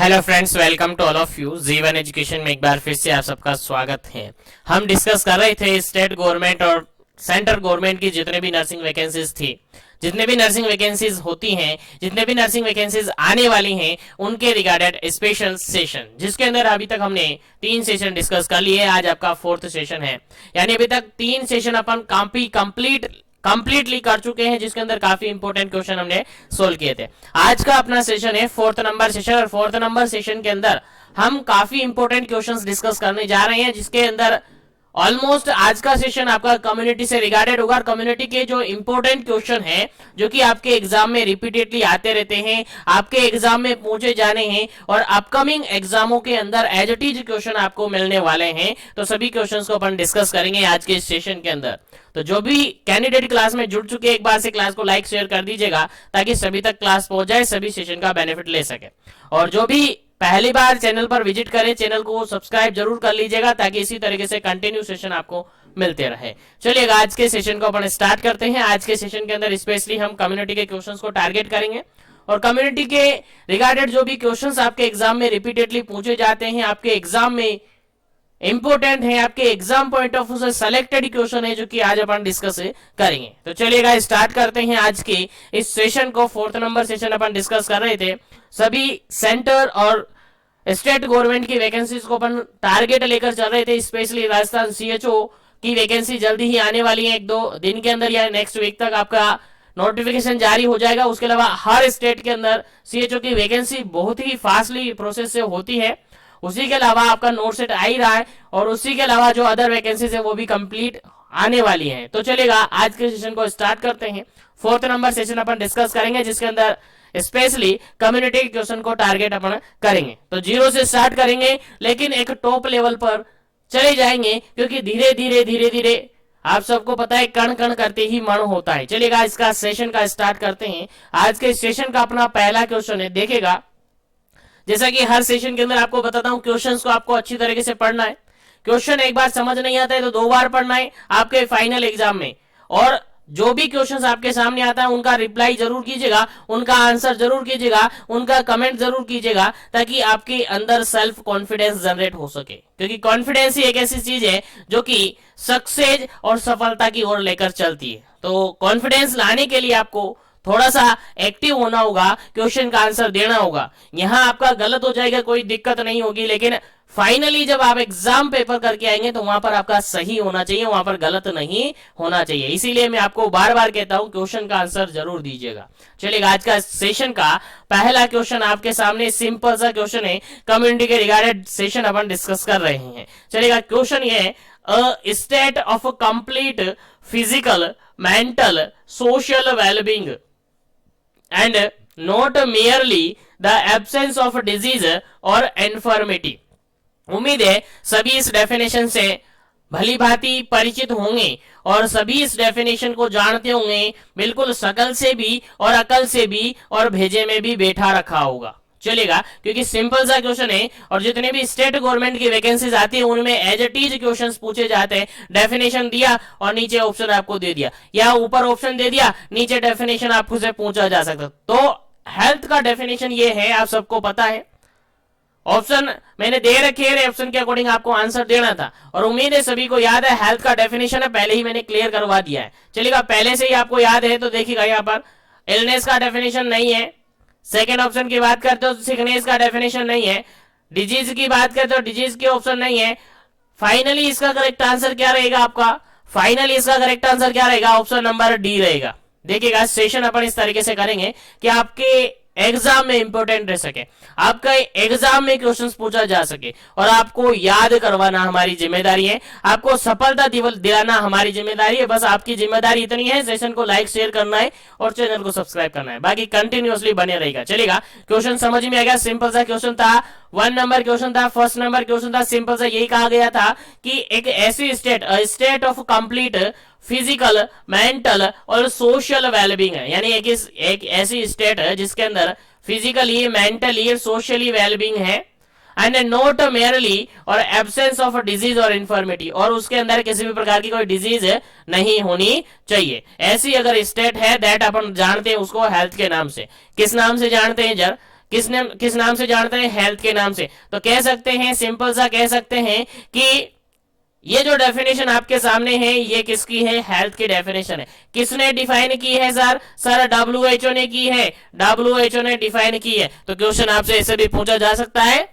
Hello friends, welcome to all of you. Jeevan education में एक बार फिर से आप सबका स्वागत है। हम डिस्कस कर रहे थे स्टेट गवर्नमेंट और सेंट्रल गवर्नमेंट की जितने भी नर्सिंग वैकेंसीज थी, जितने भी नर्सिंग वैकेंसीज होती हैं, जितने भी नर्सिंग वैकेंसीज आने वाली हैं, उनके रिगार्डेड स्पेशल सेशन, जिसके अंदर अभी तक हमने 3 सेशन डिस्कस कर लिए। आज आपका 4th सेशन है, यानी अभी तक 3 सेशन अपन कंप्लीटली कर चुके हैं, जिसके अंदर काफी इंपॉर्टेंट क्वेश्चन हमने सोल्व किए थे। आज का अपना सेशन है 4th नंबर सेशन, और 4th नंबर सेशन के अंदर हम काफी इंपॉर्टेंट क्वेश्चंस डिस्कस करने जा रहे हैं, जिसके अंदर ऑलमोस्ट आज का सेशन आपका कम्युनिटी से रिगार्डेड होगा। कम्युनिटी के जो इंपॉर्टेंट क्वेश्चन हैं, जो कि आपके एग्जाम में रिपीटेडली आते रहते हैं, आपके एग्जाम में पूछे जाने हैं और अपकमिंग एग्जामों के अंदर एज इट इज क्वेश्चन आपको मिलने वाले हैं, तो सभी क्वेश्चंस को अपन डिस्कस करेंगे आज के सेशन के अंदर। तो जो भी कैंडिडेट क्लास में जुड़ चुके हैं, एक बार से क्लास को लाइक शेयर कर दीजिएगा, ताकि सभी तक क्लास पहुंच जाए, सभी सेशन का बेनिफिट ले सके। और जो भी पहली बार चैनल पर विजिट करें, चैनल को सब्सक्राइब जरूर कर लीजिएगा, ताकि इसी तरीके से कंटिन्यू सेशन आपको मिलते रहे। चलिए आज के सेशन को अपन स्टार्ट करते हैं। आज के सेशन के अंदर स्पेशली हम कम्युनिटी के क्वेश्चंस को टारगेट करेंगे, और कम्युनिटी के रिगार्डेड जो भी क्वेश्चंस आपके एग्जाम में रिपीटेडली पूछे जाते हैं, आपके एग्जाम में इंपोर्टेंट है, आपके एग्जाम पॉइंट ऑफ व्यू से सिलेक्टेड क्वेश्चन है, जो कि आज अपन डिस्कस करेंगे। तो चलिएगा स्टार्ट करते हैं आज के इस सेशन को। 4th नंबर सेशन अपन डिस्कस कर रहे थे, सभी सेंटर और स्टेट गवर्नमेंट की वैकेंसीज को अपन टारगेट लेकर चल रहे थे। स्पेशली राजस्थान सीएचओ की वैकेंसी जल्दी ही आने वाली है, 1-2 दिन के अंदर या नेक्स्ट वीक तक आपका नोटिफिकेशन जारी हो जाएगा। उसके अलावा हर स्टेट के अंदर सीएचओ की वैकेंसी बहुत ही फास्टली प्रोसेस से होती है। उसी के अलावा आपका नोट सेट आ ही रहा है, और उसी के अलावा जो अदर वैकेंसीज है वो भी कंप्लीट आने वाली है। तो चलेगा आज के सेशन को स्टार्ट करते हैं। 4th नंबर सेशन अपन डिस्कस करेंगे, जिसके अंदर स्पेशली कम्युनिटी क्वेश्चन को टारगेट अपन करेंगे। तो 0 से स्टार्ट करेंगे, लेकिन एक टॉप लेवल पर चले जाएंगे, क्योंकि धीरे धीरे आप सबको पता है कण कण करते ही मण होता है। चलिएगा इसका सेशन का स्टार्ट करते हैं। आज के सेशन का अपना पहला क्वेश्चन है, देखेगा जैसा कि हर सेशन के अंदर आपको बताता हूं, क्वेश्चंस को आपको अच्छी तरीके से पढ़ना है। क्वेश्चन एक बार समझ नहीं आता है तो 2 बार पढ़ना है आपके फाइनल एग्जाम में, और जो भी क्वेश्चंस आपके सामने आता है उनका रिप्लाई जरूर कीजिएगा, उनका आंसर जरूर कीजिएगा, उनका कमेंट जरूर कीजिएगा, ताकि आपके अंदर सेल्फ कॉन्फिडेंस जनरेट हो सके। क्योंकि कॉन्फिडेंस ही एक ऐसी चीज है जो कि सक्सेस और सफलता की ओर लेकर चलती है। तो कॉन्फिडेंस लाने के लिए आपको थोड़ा सा एक्टिव होना होगा, क्वेश्चन का आंसर देना होगा। यहां आपका गलत हो जाएगा, कोई दिक्कत नहीं होगी, लेकिन फाइनली जब आप एग्जाम पेपर करके आएंगे तो वहां पर आपका सही होना चाहिए, वहां पर गलत नहीं होना चाहिए। इसीलिए मैं आपको बार बार कहता हूं, क्वेश्चन का आंसर जरूर दीजिएगा। चलिए आज का सेशन का पहला क्वेश्चन आपके सामने सिंपल सा क्वेश्चन है, कम्युनिटी के रिगार्डेड सेशन अपन डिस्कस कर रहे हैं। चलिएगा क्वेश्चन ये है, a state of complete physical, mental, social wellbeing and not merely the absence of disease or infirmity। उम्मीद है सभी इस डेफिनेशन से भली भांति परिचित होंगे और सभी इस डेफिनेशन को जानते होंगे, बिल्कुल शकल से भी और अकल से भी और भेजे में भी बैठा रखा होगा। चलेगा, क्योंकि सिंपल सा क्वेश्चन है, और जितने भी स्टेट गवर्नमेंट की वैकेंसीज आती है उनमें एज इट इज क्वेश्चंस पूछे जाते हैं। डेफिनेशन दिया और नीचे ऑप्शन आपको दे दिया, या ऊपर ऑप्शन दे दिया, नीचे डेफिनेशन आपको से पूछा जा सकता। तो हेल्थ का डेफिनेशन ये है, आप सबको पता है। ऑप्शन मैंने दे रखे हैं, ऑप्शन के अकॉर्डिंग आपको आंसर देना था, और उम्मीद है सभी को याद है। हेल्थ का डेफिनेशन है, पहले ही मैंने क्लियर करवा दिया है। चलिएगा, पहले से ही आपको याद है तो देखिएगा, यहाँ पर इलनेस का डेफिनेशन नहीं है। सेकेंड ऑप्शन की बात करते हो तो सिकनेस का डेफिनेशन नहीं है। डिजीज की बात करते हो, डिजीज के ऑप्शन नहीं है। फाइनली इसका करेक्ट आंसर क्या रहेगा आपका? फाइनली इसका करेक्ट आंसर क्या रहेगा? ऑप्शन नंबर डी रहेगा। देखिएगा, सेशन अपन इस तरीके से करेंगे कि आपके एग्जाम में इंपॉर्टेंट रह सके, आपका एग्जाम में क्वेश्चंस पूछा जा सके, और आपको याद करवाना हमारी जिम्मेदारी है, आपको सफलता दिलाना हमारी जिम्मेदारी है। बस आपकी जिम्मेदारी इतनी है, सेशन को लाइक शेयर करना है और चैनल को सब्सक्राइब करना है, बाकी कंटिन्यूअसली बने रहेगा। चलेगा, क्वेश्चन समझ में आ गया? सिंपल सा क्वेश्चन था, 1 नंबर क्वेश्चन था, 1st नंबर क्वेश्चन था। सिंपल सा यही कहा गया था कि एक ऐसी state of complete physical, mental और सोशल वेलबींग है, यानी एक ऐसी स्टेट है जिसके अंदर फिजिकली, मेंटली, सोशली वेलबींग है, एंड नॉट मेयरली और एब्सेंस ऑफ डिजीज और इन्फॉर्मिटी, और उसके अंदर किसी भी प्रकार की कोई डिजीज नहीं होनी चाहिए। ऐसी अगर स्टेट है, दैट अपन जानते हैं उसको हेल्थ के नाम से। किस नाम से जानते हैं जर? किस नाम से जानते हैं? हेल्थ के नाम से। तो कह सकते हैं, सिंपल सा कह सकते हैं कि ये जो डेफिनेशन आपके सामने है ये किसकी है? हेल्थ की डेफिनेशन है। किसने डिफाइन की है सर? सर डब्ल्यूएचओ ने की है, डब्ल्यूएचओ ने डिफाइन की है। तो क्वेश्चन आपसे ऐसे भी पूछा जा सकता है,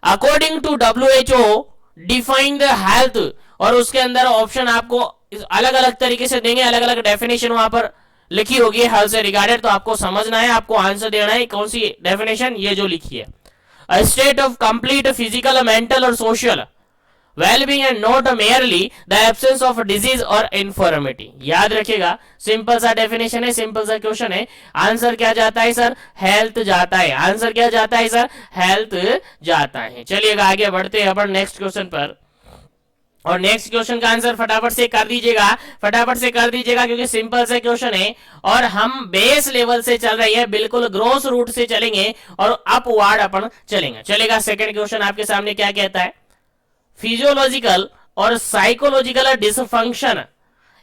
according to WHO define the health, और उसके अंदर ऑप्शन आपको अलग अलग तरीके से देंगे, अलग अलग डेफिनेशन वहां पर लिखी होगी हेल्थ से रिगार्डेड। तो आपको समझना है, आपको आंसर देना है कौन सी डेफिनेशन, ये जो लिखी है, a state of complete physical, mental और social wellbeing and not merely the absence of disease और इन्फॉर्मिटी। याद रखिएगा, सिंपल सा डेफिनेशन है, सिंपल सा क्वेश्चन है। आंसर क्या जाता है सर? हेल्थ जाता है। आंसर क्या जाता है सर? हेल्थ जाता है। चलिएगा आगे बढ़ते हैं अपन नेक्स्ट क्वेश्चन पर, और नेक्स्ट क्वेश्चन का आंसर फटाफट से कर दीजिएगा, फटाफट से कर दीजिएगा, क्योंकि सिंपल से क्वेश्चन है और हम बेस लेवल से चल रही है, बिल्कुल ग्रोस रूट से चलेंगे और अपवार्ड अपन चलेंगे। चलेगा, सेकंड क्वेश्चन आपके सामने क्या कहता है? फिजियोलॉजिकल और psychological dysfunction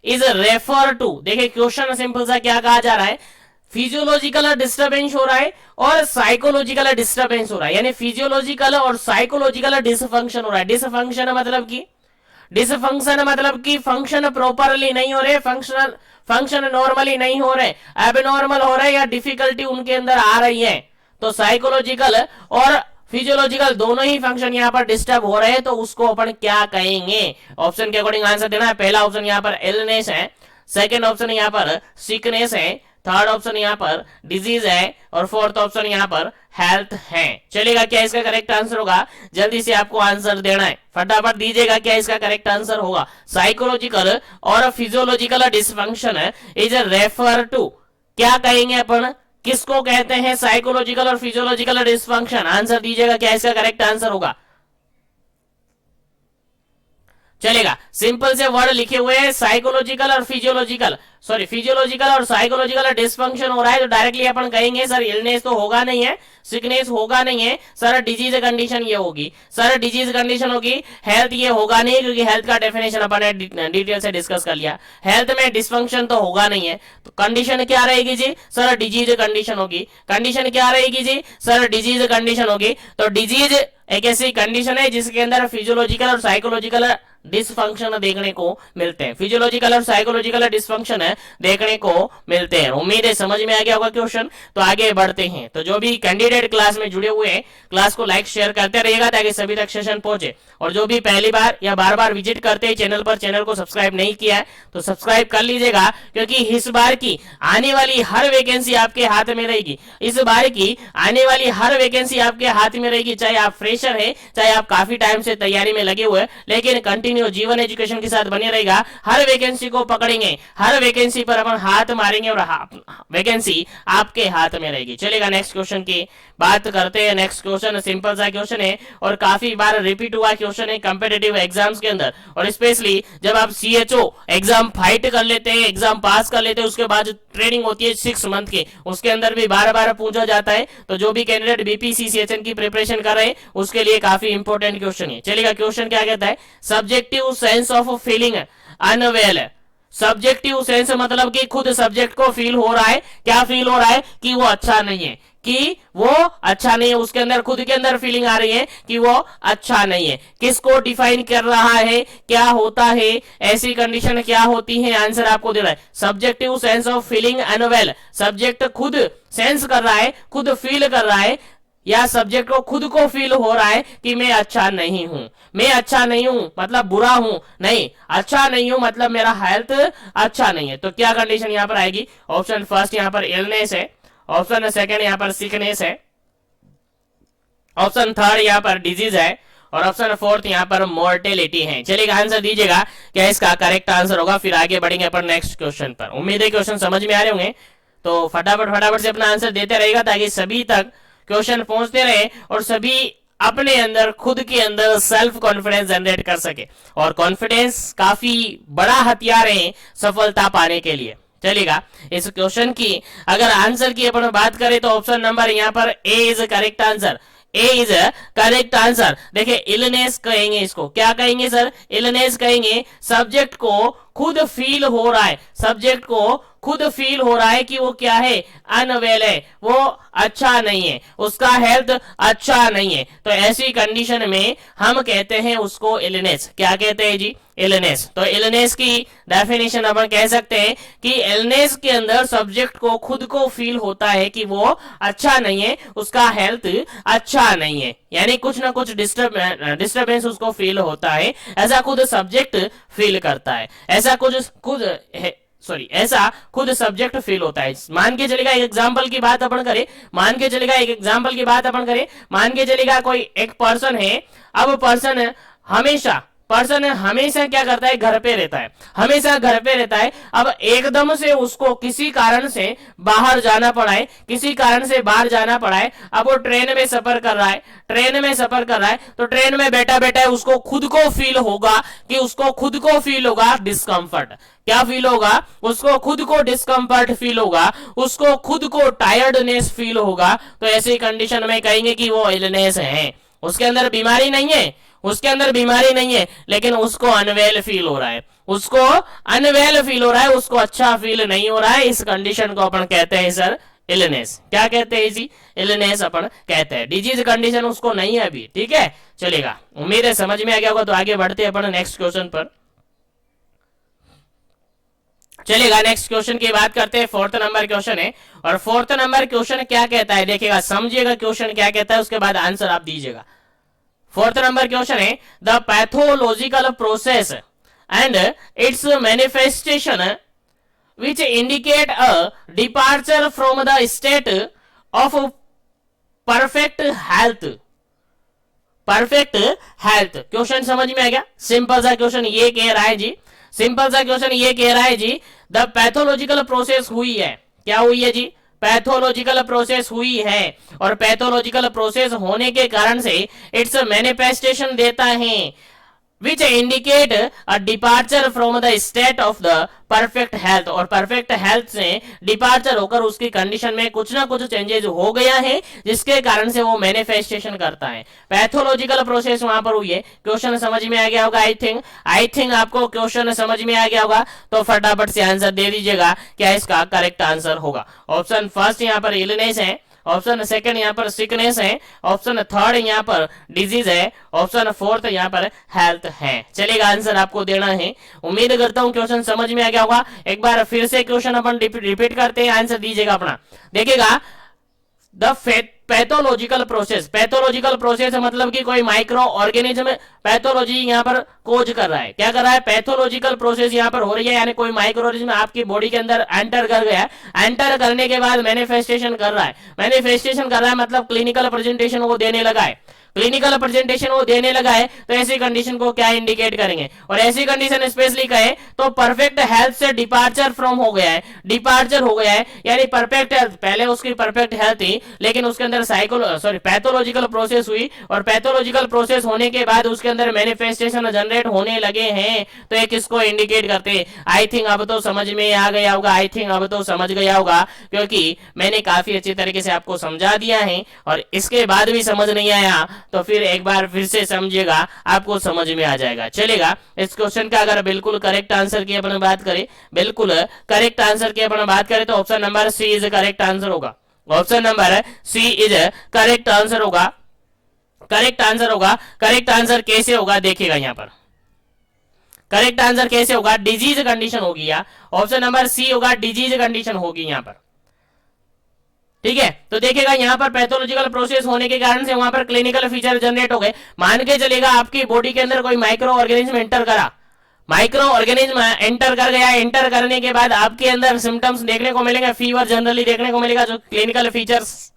is refer to. देखिए क्वेश्चन सिंपल सा क्या कहा जा रहा है, फिजियोलॉजिकल डिस्टर्बेंस हो रहा है और साइकोलॉजिकल डिस्टर्बेंस हो रहा है, यानी फिजियोलॉजिकल और साइकोलॉजिकल डिसफंक्शन हो रहा है। डिसफंक्शन मतलब कि फंक्शन प्रॉपरली नहीं हो रहे, फंक्शन नॉर्मली नहीं हो रहे, एबनॉर्मल हो रहे, या डिफिकल्टी उनके अंदर आ रही है। तो साइकोलॉजिकल और फिजियोलॉजिकल दोनों ही फंक्शन यहाँ पर डिस्टर्ब हो रहे हैं, तो उसको अपन क्या कहेंगे? ऑप्शन के अकॉर्डिंग आंसर देना है। पहला ऑप्शन यहाँ पर इलनेस है, सेकंड ऑप्शन यहाँ पर सिकनेस है, थर्ड ऑप्शन यहाँ पर डिजीज है, और फोर्थ ऑप्शन यहाँ पर हेल्थ है। चलेगा, क्या इसका करेक्ट आंसर होगा? जल्दी से आपको आंसर देना है, फटाफट दीजिएगा, क्या इसका करेक्ट आंसर होगा? साइकोलॉजिकल और physiological dysfunction is refer to, क्या कहेंगे अपन? किसको कहते हैं साइकोलॉजिकल और फिजियोलॉजिकल डिसफंक्शन? आंसर दीजिएगा, क्या इसका करेक्ट आंसर होगा? चलेगा, सिंपल से वर्ड लिखे हुए हैं, साइकोलॉजिकल और फिजियोलॉजिकल और साइकोलॉजिकल डिसफंक्शन हो रहा है, तो डायरेक्टली अपन कहेंगे सर इलनेस तो होगा नहीं है, सिकनेस होगा नहीं है, सर डिजीज कंडीशन ये होगी, सर डिजीज कंडीशन होगी, हेल्थ ये होगा नहीं, क्योंकि हेल्थ का डेफिनेशन अपन ने डिटेल से डिस्कस कर लिया। हेल्थ में डिसफंक्शन तो होगा नहीं है, तो कंडीशन क्या रहेगी जी? सर डिजीज कंडीशन होगी। कंडीशन क्या रहेगी जी? सर डिजीज कंडीशन होगी। तो डिजीज एक ऐसी कंडीशन है जिसके अंदर फिजियोलॉजिकल और साइकोलॉजिकल डिसफंक्शन देखने को मिलते हैं, फिजियोलॉजिकल और साइकोलॉजिकल डिसफंक्शन देखने को मिलते हैं। उम्मीद है समझ में आ गया होगा क्वेश्चन। तो आगे बढ़ते हैं, तो जो भी कैंडिडेट क्लास में जुड़े हुए हैं, क्लास को लाइक शेयर करते रहिएगा ताकि सभी तक सेशन पहुंचे, और जो भी पहली बार या बार बार विजिट करते हैं चैनल पर, चैनल को सब्सक्राइब नहीं किया है तो सब्सक्राइब कर लीजिएगा, क्योंकि इस बार की आने वाली हर वैकेंसी आपके हाथ में रहेगी। इस बार की आने वाली हर वैकेंसी आपके हाथ में रहेगी, चाहे आप फ्रेशर है, चाहे आप काफी टाइम से तैयारी में लगे हुए, लेकिन कंटिन्यू जीवन एजुकेशन के साथ बने रहेगा। हर वैकेंसी को पकड़ेंगे, हर वैकेंसी पर अपन हाथ मारेंगे और वैकेंसी आपके हाथ में रहेगी। चलेगा, नेक्स्ट क्वेश्चन की बात करते हैं। नेक्स्ट क्वेश्चन सिंपल सा क्वेश्चन है और काफी बार रिपीट हुआ क्वेश्चन है कॉम्पिटिटिव एग्जाम्स के अंदर, और स्पेशली जब आप सीएचओ एग्जाम फाइट कर लेते हैं, एग्जाम पास कर लेते हैं, उसके बाद ट्रेनिंग होती है 6 मंथ की, उसके अंदर भी बार बार पूछा जाता है। तो जो भी कैंडिडेट बीपीसी सीएचएन की प्रिपरेशन कर रहे हैं उसके लिए काफी इंपॉर्टेंट क्वेश्चन है। चलेगा, क्वेश्चन क्या कहता है? Subjective sense of feeling unwell. Subjective sense मतलब कि खुद सब्जेक्ट को फील हो रहा है, क्या फील हो रहा है? कि वो अच्छा नहीं है, कि वो अच्छा नहीं है, उसके अंदर खुद के अंदर फीलिंग आ रही है कि वो अच्छा नहीं है। किसको डिफाइन कर रहा है? क्या होता है? ऐसी कंडीशन क्या होती है? आंसर आपको दे रहा है, subjective sense of feeling unwell. Subject खुद सेंस कर रहा है, खुद फील कर रहा है, या सब्जेक्ट को खुद को फील हो रहा है कि मैं अच्छा नहीं हूं। मैं अच्छा नहीं हूं मतलब बुरा हूं नहीं, अच्छा नहीं हूं मतलब मेरा हेल्थ अच्छा नहीं है। तो क्या कंडीशन यहां पर आएगी? ऑप्शन फर्स्ट यहां पर इलनेस है, ऑप्शन सेकंड यहां पर सिकनेस है, ऑप्शन थर्ड यहां पर डिजीज है, और ऑप्शन फोर्थ यहां पर मोर्टेलिटी है। चलिए आंसर दीजिएगा, क्या इसका करेक्ट आंसर होगा। फिर आगे बढ़ेंगे अपन नेक्स्ट क्वेश्चन पर। उम्मीद है क्वेश्चन समझ में आ रहे होंगे, तो फटाफट से अपना आंसर देते रहेगा ताकि सभी तक क्वेश्चन पहुंचते रहे और सभी अपने अंदर खुद के अंदर सेल्फ कॉन्फिडेंस जनरेट कर सके। और कॉन्फिडेंस काफी बड़ा हथियार है सफलता पाने के लिए। चलेगा, इस क्वेश्चन की अगर आंसर की अपन बात करें तो ऑप्शन नंबर यहाँ पर A is correct answer. A is correct answer. देखिए इलनेस कहेंगे, इसको क्या कहेंगे सर? इलनेस कहेंगे। सब्जेक्ट को खुद फील हो रहा है, सब्जेक्ट को खुद फील हो रहा है कि वो क्या है, अनवेल है, वो अच्छा नहीं है, उसका हेल्थ अच्छा नहीं है, तो ऐसी कंडीशन में हम कहते हैं उसको इलनेस। क्या कहते हैं जी, इलनेस। तो इलनेस की डेफिनेशन अपन कह सकते हैं कि इलनेस के अंदर सब्जेक्ट को खुद को फील होता है कि वो अच्छा नहीं है, उसका हेल्थ अच्छा नहीं है, यानी कुछ ना कुछ डिस्टर्बेंस उसको फील होता है, ऐसा खुद सब्जेक्ट फील करता है, ऐसा ऐसा खुद सब्जेक्ट फील होता है। मान के चलेगा एक एग्जांपल की बात अपन करें, मान के चलेगा कोई एक पर्सन है। अब पर्सन हमेशा क्या करता है, घर पे रहता है, हमेशा घर पे रहता है। अब एकदम से उसको किसी कारण से बाहर जाना पड़ा है, अब वो ट्रेन में सफर कर रहा है, तो ट्रेन में बैठा बैठा उसको खुद को फील होगा डिस्कम्फर्ट। क्या फील होगा, उसको खुद को डिस्कम्फर्ट फील होगा, उसको खुद को टायर्डनेस फील होगा। तो ऐसी कंडीशन में कहेंगे कि वो इलनेस है, उसके अंदर बीमारी नहीं है, लेकिन उसको अनवेल फील हो रहा है, उसको अच्छा फील नहीं हो रहा है। इस कंडीशन को अपन कहते हैं सर इलनेस। क्या कहते हैं जी, इलनेस अपन कहते हैं। डिजीज कंडीशन उसको नहीं है अभी, ठीक है, चलेगा। उम्मीद है समझ में आ गया होगा। तो आगे बढ़ते हैं अपन नेक्स्ट क्वेश्चन पर। चलेगा, नेक्स्ट क्वेश्चन की बात करते हैं। 4th नंबर क्वेश्चन है, और 4th नंबर क्वेश्चन क्या कहता है, देखिएगा, समझिएगा क्वेश्चन क्या कहता है, उसके बाद आंसर आप दीजिएगा। 4th नंबर क्वेश्चन है, the pathological process and its manifestation which indicate a departure from the state of perfect health. Question समझ में आ गया। सिंपल सा क्वेश्चन ये कह रहा है जी, द पैथोलॉजिकल प्रोसेस हुई है। क्या हुई है जी, पैथोलॉजिकल प्रोसेस हुई है, और पैथोलॉजिकल प्रोसेस होने के कारण से इट्स मैनिफेस्टेशन देता है which indicate a departure from the state of the perfect health, और परफेक्ट हेल्थ से डिपार्चर होकर उसकी कंडीशन में कुछ ना कुछ चेंजेस हो गया है, जिसके कारण से वो मैनिफेस्टेशन करता है। पैथोलॉजिकल प्रोसेस वहां पर हुई है। क्वेश्चन समझ में आ गया होगा, आई थिंक आपको क्वेश्चन समझ में आ गया होगा। तो फटाफट से आंसर दे दीजिएगा, क्या इसका करेक्ट आंसर होगा। ऑप्शन फर्स्ट यहाँ पर इलनेस है, ऑप्शन सेकंड यहाँ पर सिकनेस है, ऑप्शन थर्ड यहाँ पर डिजीज है, ऑप्शन फोर्थ यहाँ पर हेल्थ है। चलेगा, आंसर आपको देना है। उम्मीद करता हूँ क्वेश्चन समझ में आ गया होगा। एक बार फिर से क्वेश्चन अपन रिपीट करते हैं, आंसर दीजिएगा अपना। देखिएगा, द पैथोलॉजिकल प्रोसेस मतलब कि कोई माइक्रो ऑर्गेनिज्म पैथोलॉजी यहाँ पर खोज कर रहा है। क्या कर रहा है, पैथोलॉजिकल प्रोसेस यहाँ पर हो रही है, यानी कोई माइक्रो ऑर्गेनिज्म आपकी बॉडी के अंदर एंटर कर गया, एंटर करने के बाद मैनिफेस्टेशन कर रहा है, मतलब क्लिनिकल प्रेजेंटेशन वो देने लगा है, तो ऐसी कंडीशन को क्या इंडिकेट करेंगे। और ऐसी कंडीशन स्पेशली कहे तो परफेक्ट हेल्थ से डिपार्चर हो गया है, यानी परफेक्ट हेल्थ, पहले उसकी परफेक्ट हेल्थ थी, लेकिन उसके अंदर पैथोलॉजिकल प्रोसेस हुई, और पैथोलॉजिकल प्रोसेस होने के बाद उसके अंदर मैनिफेस्टेशन जनरेट होने लगे हैं, तो एक इसको इंडिकेट करते हैं। आई थिंक अब तो समझ में आ गया होगा, क्योंकि मैंने काफी अच्छी तरीके से आपको समझा दिया है, और इसके बाद भी समझ नहीं आया तो फिर एक बार फिर से समझिएगा, आपको समझ में आ जाएगा। चलेगा, इस क्वेश्चन का अगर बिल्कुल करेक्ट आंसर की अपन बात करें, तो option number C is correct answer होगा। करेक्ट आंसर कैसे होगा, देखिएगा यहाँ पर करेक्ट आंसर कैसे होगा, डिजीज कंडीशन होगी, या ऑप्शन नंबर सी होगा, डिजीज कंडीशन होगी यहाँ पर। ठीक है, तो देखिएगा यहाँ पर पैथोलॉजिकल प्रोसेस होने के कारण से वहां पर क्लिनिकल फीचर जनरेट हो गए। मान के चलेगा आपकी बॉडी के अंदर कोई माइक्रो ऑर्गेनिज्म एंटर कर गया, एंटर करने के बाद आपके अंदर सिम्टम्स देखने को मिलेंगे, फीवर जनरली देखने को मिलेगा, जो क्लिनिकल फीचर्स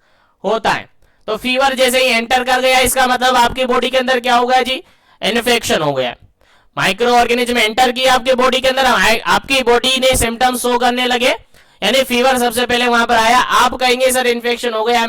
होता है। तो फीवर जैसे ही एंटर कर गया, इसका मतलब आपकी बॉडी के अंदर क्या हो गया जी, इन्फेक्शन हो गया। माइक्रो ऑर्गेनिज्म एंटर किया आपके बॉडी के अंदर, आपकी बॉडी ने सिम्टम्स शो करने लगे, यानी फीवर सबसे पहले वहां पर आया। आप कहेंगे सर इन्फेक्शन हो गया,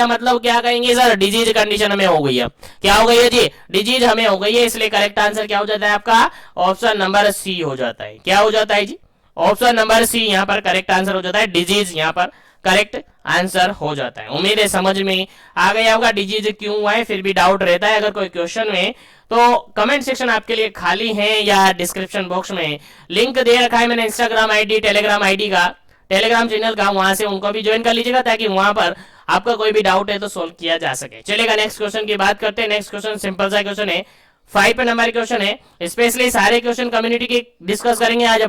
मतलब क्या कहेंगे सर, डिजीज कंडीशन में हो गई है। क्या हो गई है जी, डिजीज हमें हो गई है, इसलिए करेक्ट आंसर क्या हो जाता है आपका, ऑप्शन नंबर सी हो जाता है। क्या हो जाता है जी, ऑप्शन नंबर सी यहाँ पर करेक्ट आंसर हो जाता है, डिजीज यहाँ पर करेक्ट आंसर हो जाता है। उम्मीद है समझ में आ गया होगा डिजीज क्यों हुआ है। फिर भी डाउट रहता है अगर कोई क्वेश्चन में तो कमेंट सेक्शन आपके लिए खाली है या डिस्क्रिप्शन बॉक्स में लिंक दे रखा है मैंने इंस्टाग्राम आईडी, टेलीग्राम आईडी का, टेलीग्राम चैनल का, वहां से उनको भी ज्वाइन कर लीजिएगा ताकि वहां पर आपका कोई भी डाउट है तो सोल्व किया जा सके। चलेगा नेक्स्ट क्वेश्चन की बात करते हैं। नेक्स्ट क्वेश्चन सिंपल सा क्वेश्चन है, 5 नंबर क्वेश्चन है। स्पेशली सारे क्वेश्चन कम्युनिटी के डिस्कस करेंगे आज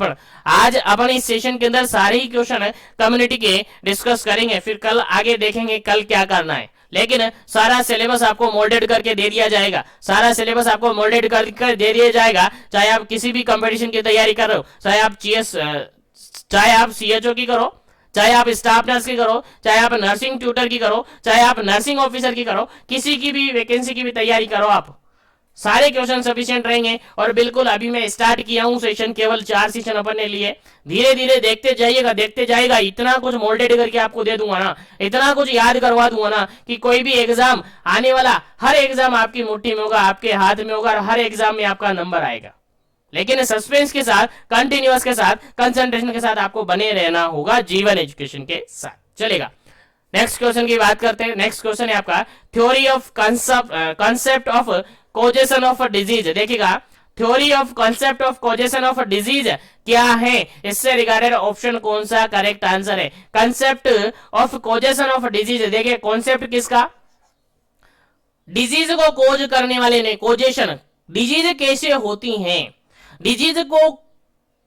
अपन इस सेशन के अंदर सारे ही क्वेश्चन कम्युनिटी के डिस्कस करेंगे। फिर कल आगे देखेंगे कल क्या करना है, लेकिन सारा सिलेबस आपको मोल्डेड करके दे दिया जाएगा। सारा सिलेबस आपको मोल्डेड करके दे दिया जाएगा, चाहे आप किसी भी कंपटीशन की तैयारी कर रहे हो, चाहे आप चाहे आप सीएचओ की करो, चाहे आप स्टाफ नर्स की करो, चाहे आप नर्सिंग ट्यूटर की करो, चाहे आप नर्सिंग ऑफिसर की करो, किसी की भी वैकेंसी की भी तैयारी करो, आप सारे क्वेश्चन सफिशिएंट रहेंगे। और बिल्कुल अभी मैं स्टार्ट किया हूं सेशन, केवल 4 सेशन अपन ने लिए, धीरे धीरे देखते जाइएगा। इतना कुछ मोल्डेड करके आपको दे दूंगा ना, इतना कुछ याद करवा दूंगा ना कि कोई भी एग्जाम आने वाला, हर एग्जाम आपकी मुट्ठी में होगा, आपके हाथ में होगा, और हर एग्जाम में आपका नंबर आएगा। लेकिन सस्पेंस के साथ, कंटिन्यूअस के साथ, कंसंट्रेशन के साथ आपको बने रहना होगा जीवन एजुकेशन के साथ। चलेगा नेक्स्ट क्वेश्चन की बात करते हैं। नेक्स्ट क्वेश्चन है आपका theory of concept of causation of disease. देखिएगा theory of concept of causation of disease क्या है, इससे रिगार्डेड ऑप्शन कौन सा करेक्ट आंसर है। Concept of causation of disease, देखिए कॉन्सेप्ट किसका, डिजीज को कोज करने वाले ने, कोजेशन, डिजीज कैसे होती हैं, डिजीज को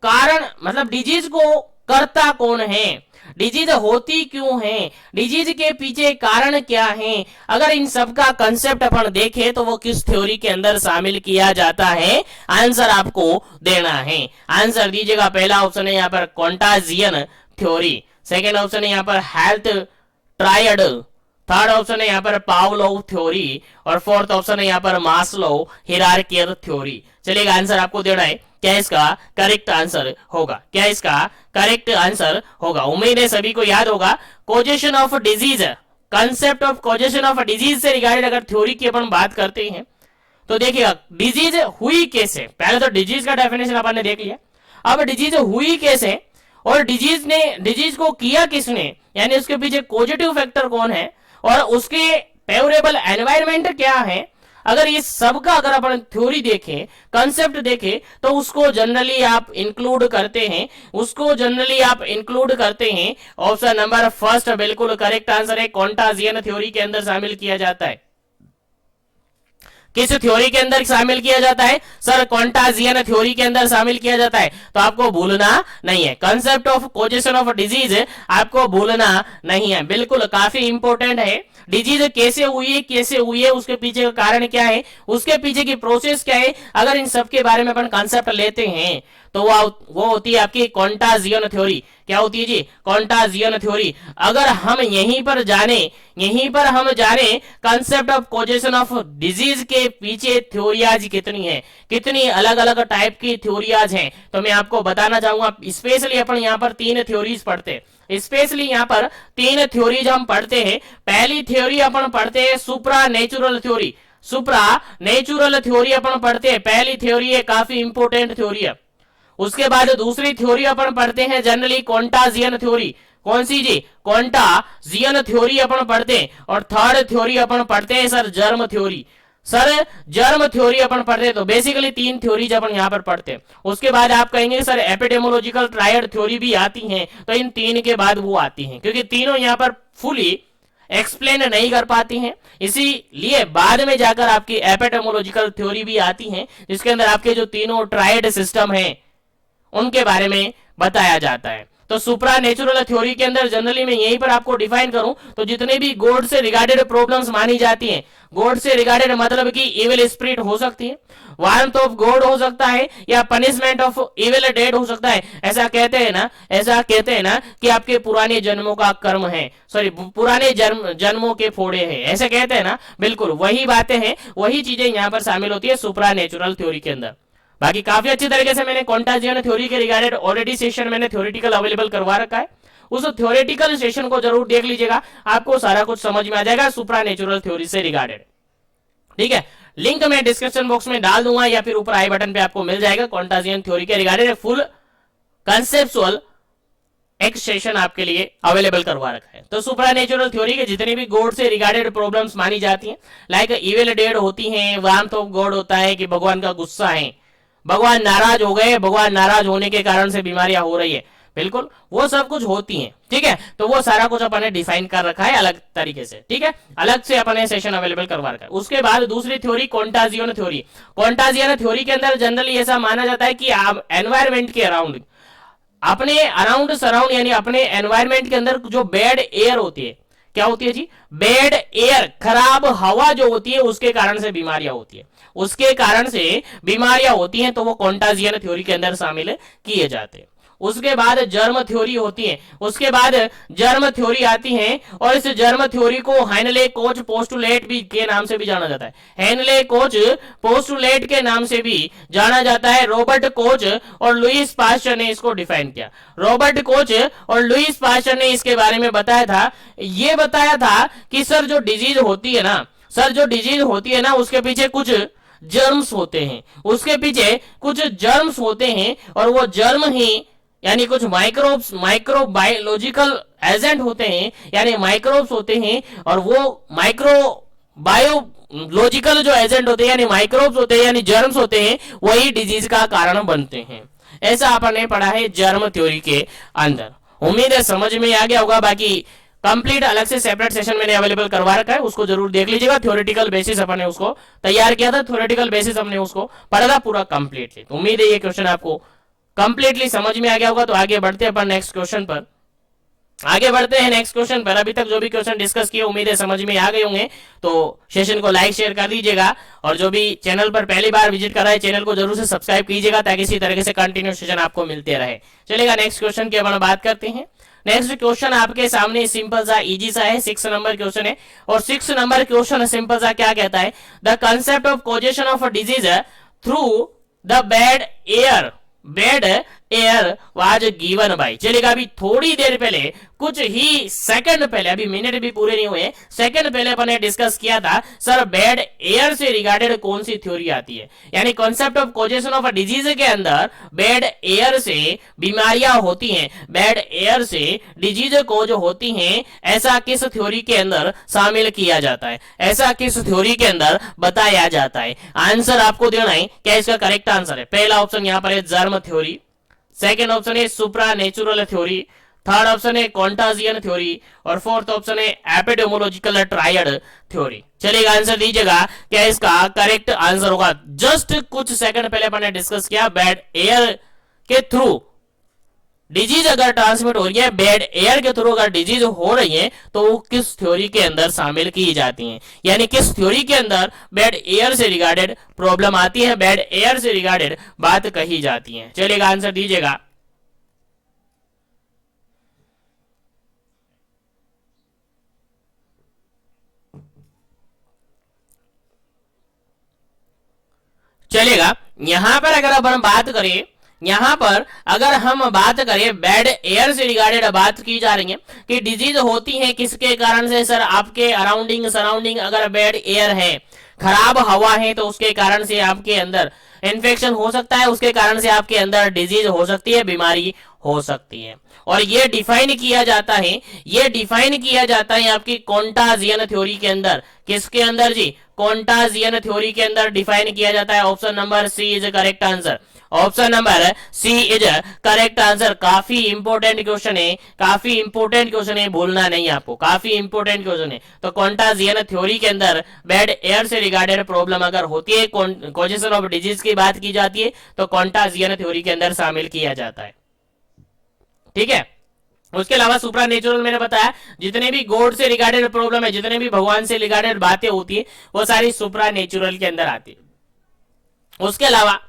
कारण मतलब डिजीज को करता कौन है, डिजीज होती क्यों है, डिजीज के पीछे कारण क्या है। अगर इन सब का कंसेप्ट अपन देखें तो वो किस थ्योरी के अंदर शामिल किया जाता है, आंसर आपको देना है। आंसर दीजिएगा, पहला ऑप्शन है यहाँ पर कॉन्टाजियन थ्योरी, सेकेंड ऑप्शन है यहाँ पर हेल्थ ट्रायड, थर्ड ऑप्शन है यहाँ पर पावलोव थ्योरी, और फोर्थ ऑप्शन है यहाँ पर मास्लो हिरार्कियल थ्योरी। चलिएगा आंसर आपको देना है, क्या इसका करेक्ट आंसर होगा, क्या इसका करेक्ट आंसर होगा। उम्मीद है सभी को याद होगा। कोजेशन of disease, concept of causation of disease से रिगार्डेड अगर थ्योरी की अपन बात करते हैं तो देखिएगा डिजीज हुई कैसे। पहले तो डिजीज का डेफिनेशन अपन ने देख लिया, अब डिजीज हुई कैसे और डिजीज को किया किसने, यानी उसके पीछे पॉजिटिव फैक्टर कौन है और उसके फेवरेबल एनवायरमेंट क्या है। अगर ये सबका अगर अपन थ्योरी देखें, कंसेप्ट देखें, तो उसको जनरली आप इंक्लूड करते हैं, ऑप्शन नंबर फर्स्ट बिल्कुल करेक्ट आंसर है, कॉन्टाजियन थ्योरी के अंदर शामिल किया जाता है। किस थ्योरी के अंदर शामिल किया जाता है सर, कॉन्टाजियन थ्योरी के अंदर शामिल किया जाता है, तो आपको भूलना नहीं है। Concept of causation of disease आपको भूलना नहीं है, बिल्कुल काफी इंपॉर्टेंट है। डिजीज कैसे हुई है, उसके पीछे का कारण क्या है, उसके पीछे की प्रोसेस क्या है, अगर इन सब के बारे में अपन कंसेप्ट लेते हैं तो वो होती है आपकी कॉन्टाजियन थ्योरी। क्या होती है जी, कॉन्टाजियन थ्योरी। अगर हम यहीं पर जाने concept of causation of disease के पीछे थ्योरियाज कितनी है, कितनी अलग अलग टाइप की थ्योरियाज हैं, तो मैं आपको बताना चाहूंगा। स्पेशली अपन यहाँ पर 3 थ्योरीज पढ़ते हैं, स्पेशली यहाँ पर 3 थ्योरीज हम पढ़ते हैं। पहली थ्योरी अपन पढ़ते हैं सुप्रा नेचुरल थ्योरी, अपन पढ़ते हैं, पहली थ्योरी है, काफी इंपोर्टेंट थ्योरी है। उसके बाद दूसरी थ्योरी अपन पढ़ते हैं जनरली कॉन्टाजियन थ्योरी, कौन सी जी, कॉन्टाजियन थ्योरी अपन पढ़ते हैं। और थर्ड थ्योरी अपन पढ़ते हैं सर जर्म थ्योरी, अपन पढ़ते हैं। तो बेसिकली 3 थ्योरीज अपन यहाँ पर पढ़ते हैं। उसके बाद आप कहेंगे सर एपिडेमोलॉजिकल ट्रायड थ्योरी भी आती हैं, तो इन 3 के बाद वो आती हैं, क्योंकि तीनों यहाँ पर फुली एक्सप्लेन नहीं कर पाती हैं, इसीलिए बाद में जाकर आपकी एपिडेमोलॉजिकल थ्योरी भी आती हैं, जिसके अंदर आपके जो तीनों ट्रायड सिस्टम हैं उनके बारे में बताया जाता है। तो सुप्रा नेचुरल थ्योरी के अंदर जनरली मैं यहीं पर आपको डिफाइन करूं तो जितने भी गॉड से रिगार्डेड प्रॉब्लम्स मानी जाती हैं, गॉड से रिगार्डेड मतलब कि इविल स्पिरिट हो सकती है, वारंट ऑफ गॉड हो सकता है, या पनिशमेंट ऑफ इविल डेड हो सकता है। ऐसा कहते हैं ना कि आपके पुराने जन्मों का कर्म है, सॉरी पुराने जन्मों के फोड़े हैं, ऐसे कहते हैं ना, बिल्कुल वही बातें हैं, वही चीजें यहाँ पर शामिल होती है सुप्रा नेचुरल थ्योरी के अंदर। बाकी काफी अच्छी तरीके से मैंने कॉन्टाजियन थ्योरी के रिगार्डेड ऑलरेडी सेशन मैंने थ्योरेटिकल अवेलेबल करवा रखा है, उस थ्योरेटिकल सेशन को जरूर देख लीजिएगा, आपको सारा कुछ समझ में आ जाएगा सुप्रा नेचुरल थ्योरी से रिगार्डेड। ठीक है, लिंक मैं डिस्क्रिप्शन बॉक्स में डाल दूंगा या फिर ऊपर आई बटन पे आपको मिल जाएगा। कॉन्टाजियन थ्योरी के रिगार्डेड फुल कंसेप्चुअल एक सेशन आपके लिए अवेलेबल करवा रखा है। तो सुपरानेचुरल थ्योरी के जितने भी गॉड से रिगार्डेड प्रॉब्लम्स मानी जाती हैं, लाइक इविल डेड होती हैं, वार्मथ ऑफ गॉड होता है कि भगवान का गुस्सा है, भगवान नाराज हो गए, भगवान नाराज होने के कारण से बीमारियां हो रही है, बिल्कुल वो सब कुछ होती हैं, ठीक है। तो वो सारा कुछ अपने डिफाइन कर रखा है अलग तरीके से, ठीक है, अलग से अपने सेशन अवेलेबल करवा रखा है। उसके बाद दूसरी थ्योरी कॉन्टाजियन थ्योरी। कॉन्टाजियन थ्योरी के अंदर जनरली ऐसा माना जाता है कि आप एनवायरमेंट के अराउंड, अपने अराउंड सराउंड यानी अपने एनवायरमेंट के अंदर जो बैड एयर होती है, क्या होती है जी, बैड एयर, खराब हवा जो होती है उसके कारण से बीमारियां होती है, उसके कारण से बीमारियां होती हैं, तो वो कॉन्टाजियन थ्योरी के अंदर शामिल किए जाते हैं। उसके बाद जर्म थ्योरी होती है, उसके बाद जर्म थ्योरी आती है, और इस जर्म थ्योरी को हेनले कोच पोस्टुलेट भी के नाम से भी जाना जाता है, हेनले कोच पोस्टुलेट के नाम से भी जाना जाता है। रॉबर्ट कोच और लुइस पास्चर ने इसको डिफाइन किया। रॉबर्ट कोच और लुइस पास्चर ने इसके बारे में बताया था, ये बताया था कि सर जो डिजीज होती है ना, सर जो डिजीज होती है ना, उसके पीछे कुछ जर्म्स होते हैं, उसके पीछे कुछ जर्म्स होते हैं, और वो जर्म ही यानी कुछ माइक्रोब्स, माइक्रोबायोलॉजिकल एजेंट होते हैं, यानी माइक्रोब्स होते हैं, और वो माइक्रोबायोलॉजिकल जो एजेंट होते हैं यानी माइक्रोब्स होते हैं, यानी जर्म्स होते हैं, वही डिजीज का कारण बनते हैं। ऐसा आपने पढ़ा है जर्म थ्योरी के अंदर। उम्मीद है समझ में आ गया होगा। बाकी कंप्लीट अलग से सेपरेट सेशन मैंने अवेलेबल करवा रखा है, उसको जरूर देख लीजिएगा। थ्योरेटिकल बेसिस अपने उसको तैयार किया था, थ्योरेटिकल बेसिस हमने उसको पढ़ा था पूरा कंप्लीटली। तो उम्मीद है ये क्वेश्चन आपको कंप्लीटली समझ में आ गया होगा। तो आगे बढ़ते हैं अपन नेक्स्ट क्वेश्चन पर, आगे बढ़ते हैं नेक्स्ट क्वेश्चन पर। अभी तक जो भी क्वेश्चन डिस्कस किए उम्मीद है समझ में आ गए होंगे, तो सेशन को लाइक शेयर कर दीजिएगा, और जो भी चैनल पर पहली बार विजिट कर रहा है चैनल को जरूर से सब्सक्राइब कीजिएगा, ताकि इसी तरीके से कंटिन्यू सेशन आपको मिलते रहे। चलेगा नेक्स्ट क्वेश्चन की अपन बात करते हैं। नेक्स्ट क्वेश्चन आपके सामने सिंपल सा इजी सा है, 6 नंबर क्वेश्चन है, और 6 नंबर क्वेश्चन सिंपल सा क्या कहता है, the concept of causation of a disease through the bad air was given by. चलेगा अभी थोड़ी देर पहले, कुछ ही सेकंड पहले, अभी मिनट भी पूरे नहीं हुए, सेकंड पहले अपन ने डिस्कस किया था सर बैड एयर से रिगार्डेड कौन सी थ्योरी आती है, यानी concept of causation of a disease के अंदर बैड एयर से बीमारियां होती हैं, बैड एयर से डिजीज को जो होती हैं, ऐसा किस थ्योरी के अंदर शामिल किया जाता है, ऐसा किस थ्योरी के अंदर बताया जाता है। आंसर आपको देना है, क्या इसका करेक्ट आंसर है। पहला ऑप्शन यहां पर है जर्म थ्योरी, सेकेंड ऑप्शन है सुप्रानेचुरल थ्योरी, थर्ड ऑप्शन है कॉन्टाजियन थ्योरी, और फोर्थ ऑप्शन है एपिडेमोलॉजिकल ट्रायड थ्योरी। चलिएगा आंसर दीजिएगा, क्या इसका करेक्ट आंसर होगा। जस्ट कुछ सेकंड पहले अपन ने डिस्कस किया बैड एयर के थ्रू डिजीज अगर ट्रांसमिट हो रही है, बैड एयर के थ्रू अगर डिजीज हो रही है, तो वो किस थ्योरी के अंदर शामिल की जाती हैं, यानी किस थ्योरी के अंदर बैड एयर से रिगार्डेड प्रॉब्लम आती है, बैड एयर से रिगार्डेड बात कही जाती है। चलिएगा आंसर दीजिएगा। चलेगा यहां पर अगर अपन बात करें, यहां पर अगर हम बात करें बैड एयर से रिगार्डेड बात की जा रही है कि डिजीज होती है किसके कारण से, सर आपके अराउंडिंग सराउंडिंग अगर बैड एयर है, खराब हवा है, तो उसके कारण से आपके अंदर इन्फेक्शन हो सकता है, उसके कारण से आपके अंदर डिजीज हो सकती है, बीमारी हो सकती है। और ये डिफाइन किया जाता है, ये डिफाइन किया जाता है आपकी कॉन्टाजियन थ्योरी के अंदर। किसके अंदर जी, कॉन्टाजियन थ्योरी के अंदर डिफाइन किया जाता है। Option number C is correct answer, option number C is correct answer. काफी इंपोर्टेंट क्वेश्चन है, काफी इंपोर्टेंट क्वेश्चन है, भूलना नहीं आपको, काफी इंपोर्टेंट क्वेश्चन है। तो कॉन्टाजियन थ्योरी के अंदर बैड एयर से रिगार्डेड प्रॉब्लम अगर होती है, कॉजेशन ऑफ डिजीज की बात की जाती है, तो कॉन्टाजियन थ्योरी के अंदर शामिल किया जाता है, ठीक है। उसके अलावा सुप्रा नेचुरल मैंने बताया, जितने भी गॉड से रिगार्डेड प्रॉब्लम है, जितने भी भगवान से रिगार्डेड बातें होती है, वो सारी सुप्रा नेचुरल के अंदर आती है। उसके अलावा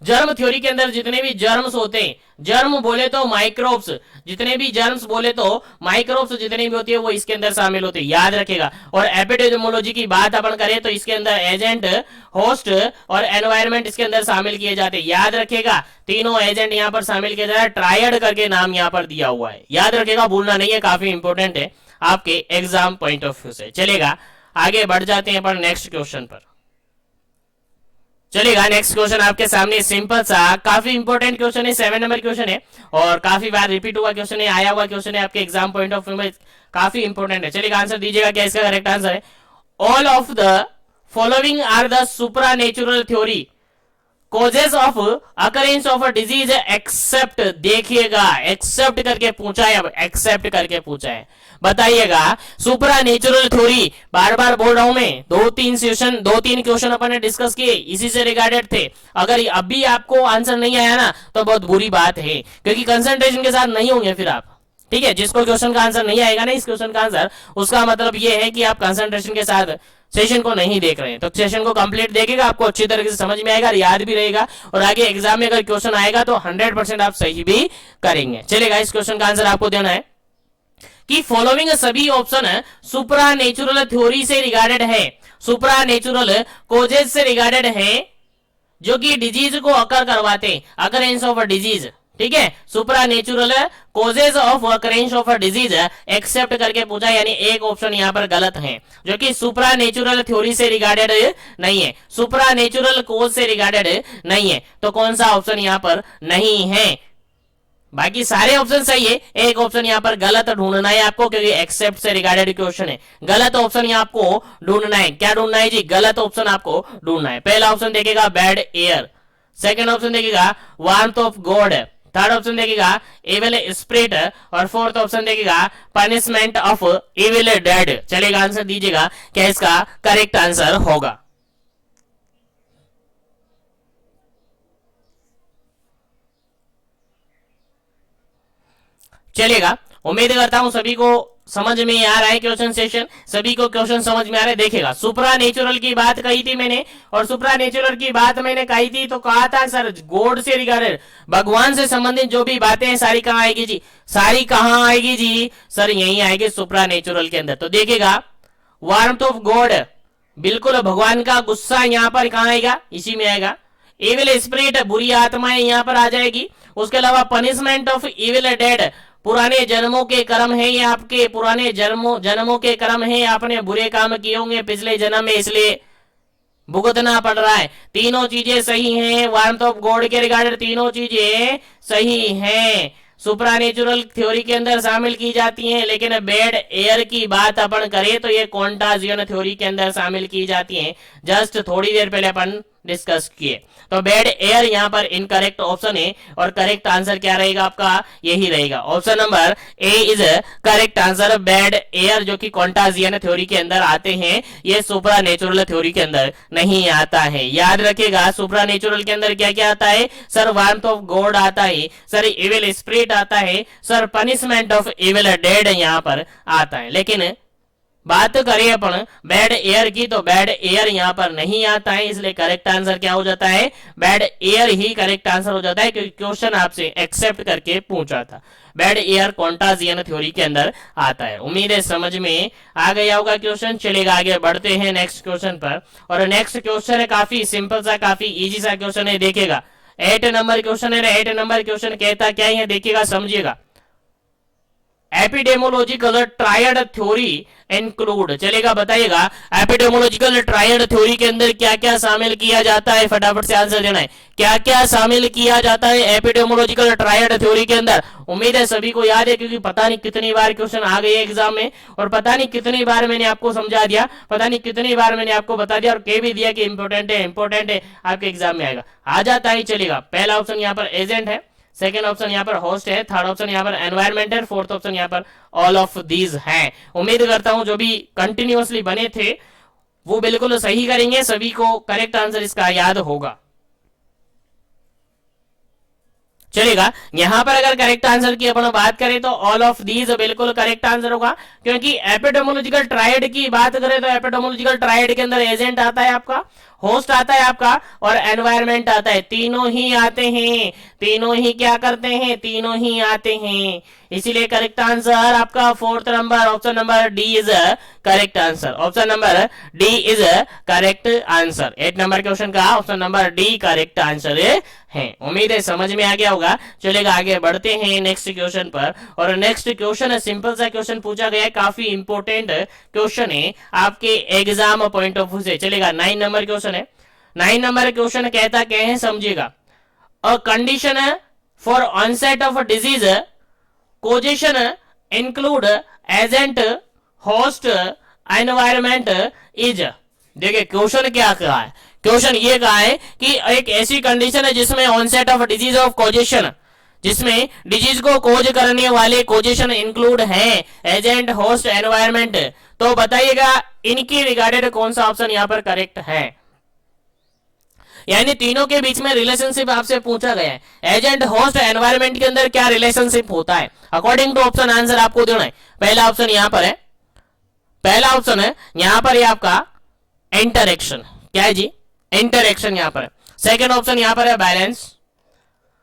जर्म थ्योरी के अंदर जितने भी जर्म्स होते हैं, जर्म बोले तो माइक्रोब्स, जितने भी जर्म्स बोले तो माइक्रोब्स जितने भी होती है वो इसके अंदर शामिल होते हैं, याद रखेगा। और एपिडेमियोलॉजी की बात अपन करें तो इसके अंदर एजेंट, होस्ट और एनवायरमेंट इसके अंदर शामिल किए जाते हैं, याद रखेगा। तीनों एजेंट यहाँ पर शामिल किया जा रहा है, ट्रायड करके नाम यहाँ पर दिया हुआ है, याद रखेगा, भूलना नहीं है, काफी इंपोर्टेंट है आपके एग्जाम पॉइंट ऑफ व्यू से। चलेगा आगे बढ़ जाते हैं अपन नेक्स्ट क्वेश्चन पर। चलिएगा नेक्स्ट क्वेश्चन आपके सामने सिंपल सा काफी इंपॉर्टेंट क्वेश्चन है, 7 नंबर क्वेश्चन है और काफी बार रिपीट हुआ क्वेश्चन है, आया हुआ क्वेश्चन है, आपके एग्जाम पॉइंट ऑफ व्यू में काफी इंपॉर्टेंट है। चलिएगा आंसर दीजिएगा, क्या इसका करेक्ट आंसर है all of the following are the supra natural theory causes of occurrence of a disease except, देखिएगा एक्सेप्ट करके पूछा है, अब एक्सेप्ट करके पूछा है, बताइएगा सुपरा नेचुरल थ्योरी, बार बार बोल रहा हूं मैं, दो तीन क्वेश्चन अपन ने डिस्कस किए, इसी से रिगार्डेड थे। अगर अभी आपको आंसर नहीं आया ना तो बहुत बुरी बात है, क्योंकि कंसंट्रेशन के साथ नहीं होंगे फिर आप, ठीक है। जिसको क्वेश्चन का आंसर नहीं आएगा ना इस क्वेश्चन का आंसर, उसका मतलब ये है कि आप कंसंट्रेशन के साथ सेशन को नहीं देख रहे हैं। तो सेशन को कंप्लीट देखेगा, आपको अच्छी तरीके से समझ में आएगा, याद भी रहेगा और आगे एग्जाम में अगर क्वेश्चन आएगा तो 100% आप सही भी करेंगे। चलेगा, इस क्वेश्चन का आंसर आपको देना है कि फॉलोइंग सभी ऑप्शन सुपरा नेचुरल थ्योरी से रिगार्डेड है, सुपरा नेचुरल कोजेज से रिगार्डेड है जो कि डिजीज को अकर करवाते, अकरेंस ऑफ अ डिजीज, ठीक है। Supra natural causes of occurrence of a disease except करके पूछा, यानी एक ऑप्शन यहाँ पर गलत है जो कि सुपरा नेचुरल थ्योरी से रिगार्डेड नहीं है, सुपरा नेचुरल कोज से रिगार्डेड नहीं है। तो कौन सा ऑप्शन यहाँ पर नहीं है? बाकी सारे ऑप्शन सही है, एक ऑप्शन यहाँ पर गलत ढूंढना है आपको, क्योंकि एक्सेप्ट से रिगार्डेड क्वेश्चन है। गलत ऑप्शन यहाँ आपको ढूंढना है, क्या ढूंढना है जी? गलत ऑप्शन आपको ढूंढना है। पहला ऑप्शन देखेगा बेड एयर, सेकंड ऑप्शन देखेगा warmth of God, third option देखेगा इविल स्पिरिट और फोर्थ ऑप्शन देखेगा पनिशमेंट ऑफ इविल डेड। चलेगा, आंसर दीजिएगा, क्या इसका करेक्ट आंसर होगा? चलेगा, उम्मीद करता हूं सभी को समझ में आ रहा है क्वेश्चन सेशन, सभी को क्वेश्चन समझ में आ रहा है। देखेगा, सुपरा नेचुरल की बात कही थी मैंने, और सुपरा नेचुरल की बात मैंने कही थी तो कहा था सर गॉड से रिगार्डेड, भगवान से संबंधित जो भी बातें हैं सारी कहां आएगी जी? सारी कहां आएगी जी? सर यही आएगी सुपरा नेचुरल के अंदर। तो देखिएगा, वार्मथ ऑफ गॉड, बिल्कुल भगवान का गुस्सा यहाँ पर कहां आएगा? इसी में आएगा। इविल स्पिरिट, बुरी आत्माएं यहाँ पर आ जाएगी। उसके अलावा पनिशमेंट ऑफ इविल डेड, पुराने जन्मों के कर्म है ये आपके, पुराने जन्मों के कर्म है, आपने बुरे काम किए होंगे पिछले जन्म में, इसलिए भुगतना पड़ रहा है। तीनों चीजें सही हैं, वार्मथ ऑफ गॉड के रिगार्डेड तीनों चीजें सही हैं, सुपरा नेचुरल थ्योरी के अंदर शामिल की जाती हैं। लेकिन बेड एयर की बात अपन करें तो ये कॉन्टाजियन थ्योरी के अंदर शामिल की जाती हैं, जस्ट थोड़ी देर पहले अपन डिस्कस किए। तो बेड एयर यहाँ पर इनकरेक्ट ऑप्शन है, और करेक्ट आंसर क्या रहेगा आपका? यही रहेगा, option number A is correct answer. Bed air जो कि कॉन्टाजियन थ्योरी के अंदर आते हैं, ये सुपरा नेचुरल थ्योरी के अंदर नहीं आता है। याद रखिएगा, सुपरा नेचुरल के अंदर क्या क्या आता है? सर वार्मथ ऑफ गॉड आता है, सर इविल स्पिरिट आता है, sir punishment of evil dead यहाँ पर आता है। लेकिन बात करें अपन बेड एयर की तो बेड एयर यहाँ पर नहीं आता है, इसलिए करेक्ट आंसर क्या हो जाता है? बेड एयर ही करेक्ट आंसर हो जाता है, क्योंकि क्वेश्चन आपसे एक्सेप्ट करके पूछा था। बेड एयर कॉन्टाजियन थ्योरी के अंदर आता है। उम्मीद है समझ में आ गया होगा क्वेश्चन। चलेगा, आगे बढ़ते हैं नेक्स्ट क्वेश्चन पर, और नेक्स्ट क्वेश्चन है काफी सिंपल सा, काफी इजी सा क्वेश्चन है। देखिएगा, 8 नंबर क्वेश्चन है। 8 नंबर क्वेश्चन कहता क्या है, देखिएगा, समझिएगा। एपिडेमोलॉजिकल ट्रायड थ्योरी इंक्लूड, चलेगा, बताइएगा एपिडेमोलॉजिकल ट्रायड थ्योरी के अंदर क्या क्या शामिल किया जाता है? फटाफट से आंसर देना है, क्या क्या शामिल किया जाता है एपिडेमोलॉजिकल ट्रायड थ्योरी के अंदर? उम्मीद है सभी को याद है, क्योंकि पता नहीं कितनी बार क्वेश्चन आ गए एग्जाम में, और पता नहीं कितनी बार मैंने आपको समझा दिया, पता नहीं कितनी बार मैंने आपको बता दिया और कह भी दिया कि इंपॉर्टेंट है, आपके एग्जाम में आएगा, आ जाता ही। चलेगा, पहला ऑप्शन यहाँ पर एजेंट है, सेकेंड ऑप्शन यहाँ पर होस्ट है, थर्ड ऑप्शन यहाँ पर एनवायरमेंट है, फोर्थ ऑप्शन यहाँ पर ऑल ऑफ दीज है। उम्मीद करता हूं जो भी कंटिन्यूअसली बने थे वो बिल्कुल सही करेंगे, सभी को करेक्ट आंसर इसका याद होगा। चलेगा, यहां पर अगर करेक्ट आंसर की अपन बात करें तो ऑल ऑफ दीज बिल्कुल करेक्ट आंसर होगा, क्योंकि एपिडेमोलॉजिकल ट्रायड की बात करें तो एपिडेमोलॉजिकल ट्रायड के अंदर एजेंट आता है आपका, होस्ट आता है आपका, और एनवायरमेंट आता है। तीनों ही आते हैं, तीनों ही क्या करते हैं? तीनों ही आते हैं। इसीलिए करेक्ट आंसर आपका fourth number, option number D is correct answer. Option number D is correct answer. 8 number question का option number D correct answer है। उम्मीद है समझ में आ गया होगा। चलेगा, आगे बढ़ते हैं नेक्स्ट क्वेश्चन पर, और नेक्स्ट क्वेश्चन है सिंपल सा क्वेश्चन पूछा गया है, काफी इंपॉर्टेंट क्वेश्चन है आपके एग्जाम पॉइंट ऑफ व्यू से। चलेगा, 9 नंबर क्वेश्चन है। 9 नंबर क्वेश्चन कहता क्या है समझिएगा, a condition for onset of disease causation include agent host environment is. देखिए क्वेश्चन क्या कहा है, क्वेश्चन ये कहा है कि एक ऐसी कंडीशन है जिसमें onset of disease of causation, जिसमें डिजीज को कोज करने वाले कोजेशन इंक्लूड हैं एजेंट होस्ट एनवायरमेंट। तो बताइएगा इनकी रिगार्डेड कौन सा ऑप्शन यहां पर करेक्ट है। यानी तीनों के बीच में रिलेशनशिप आपसे पूछा गया है, एजेंट होस्ट एनवायरमेंट के अंदर क्या रिलेशनशिप होता है। अकॉर्डिंग टू ऑप्शन आंसर आपको देना है। पहला ऑप्शन यहां पर है, पहला ऑप्शन है यहां पर ये आपका इंटरेक्शन, क्या है जी, इंटरेक्शन यहां पर है। सेकंड ऑप्शन यहां पर है बैलेंस,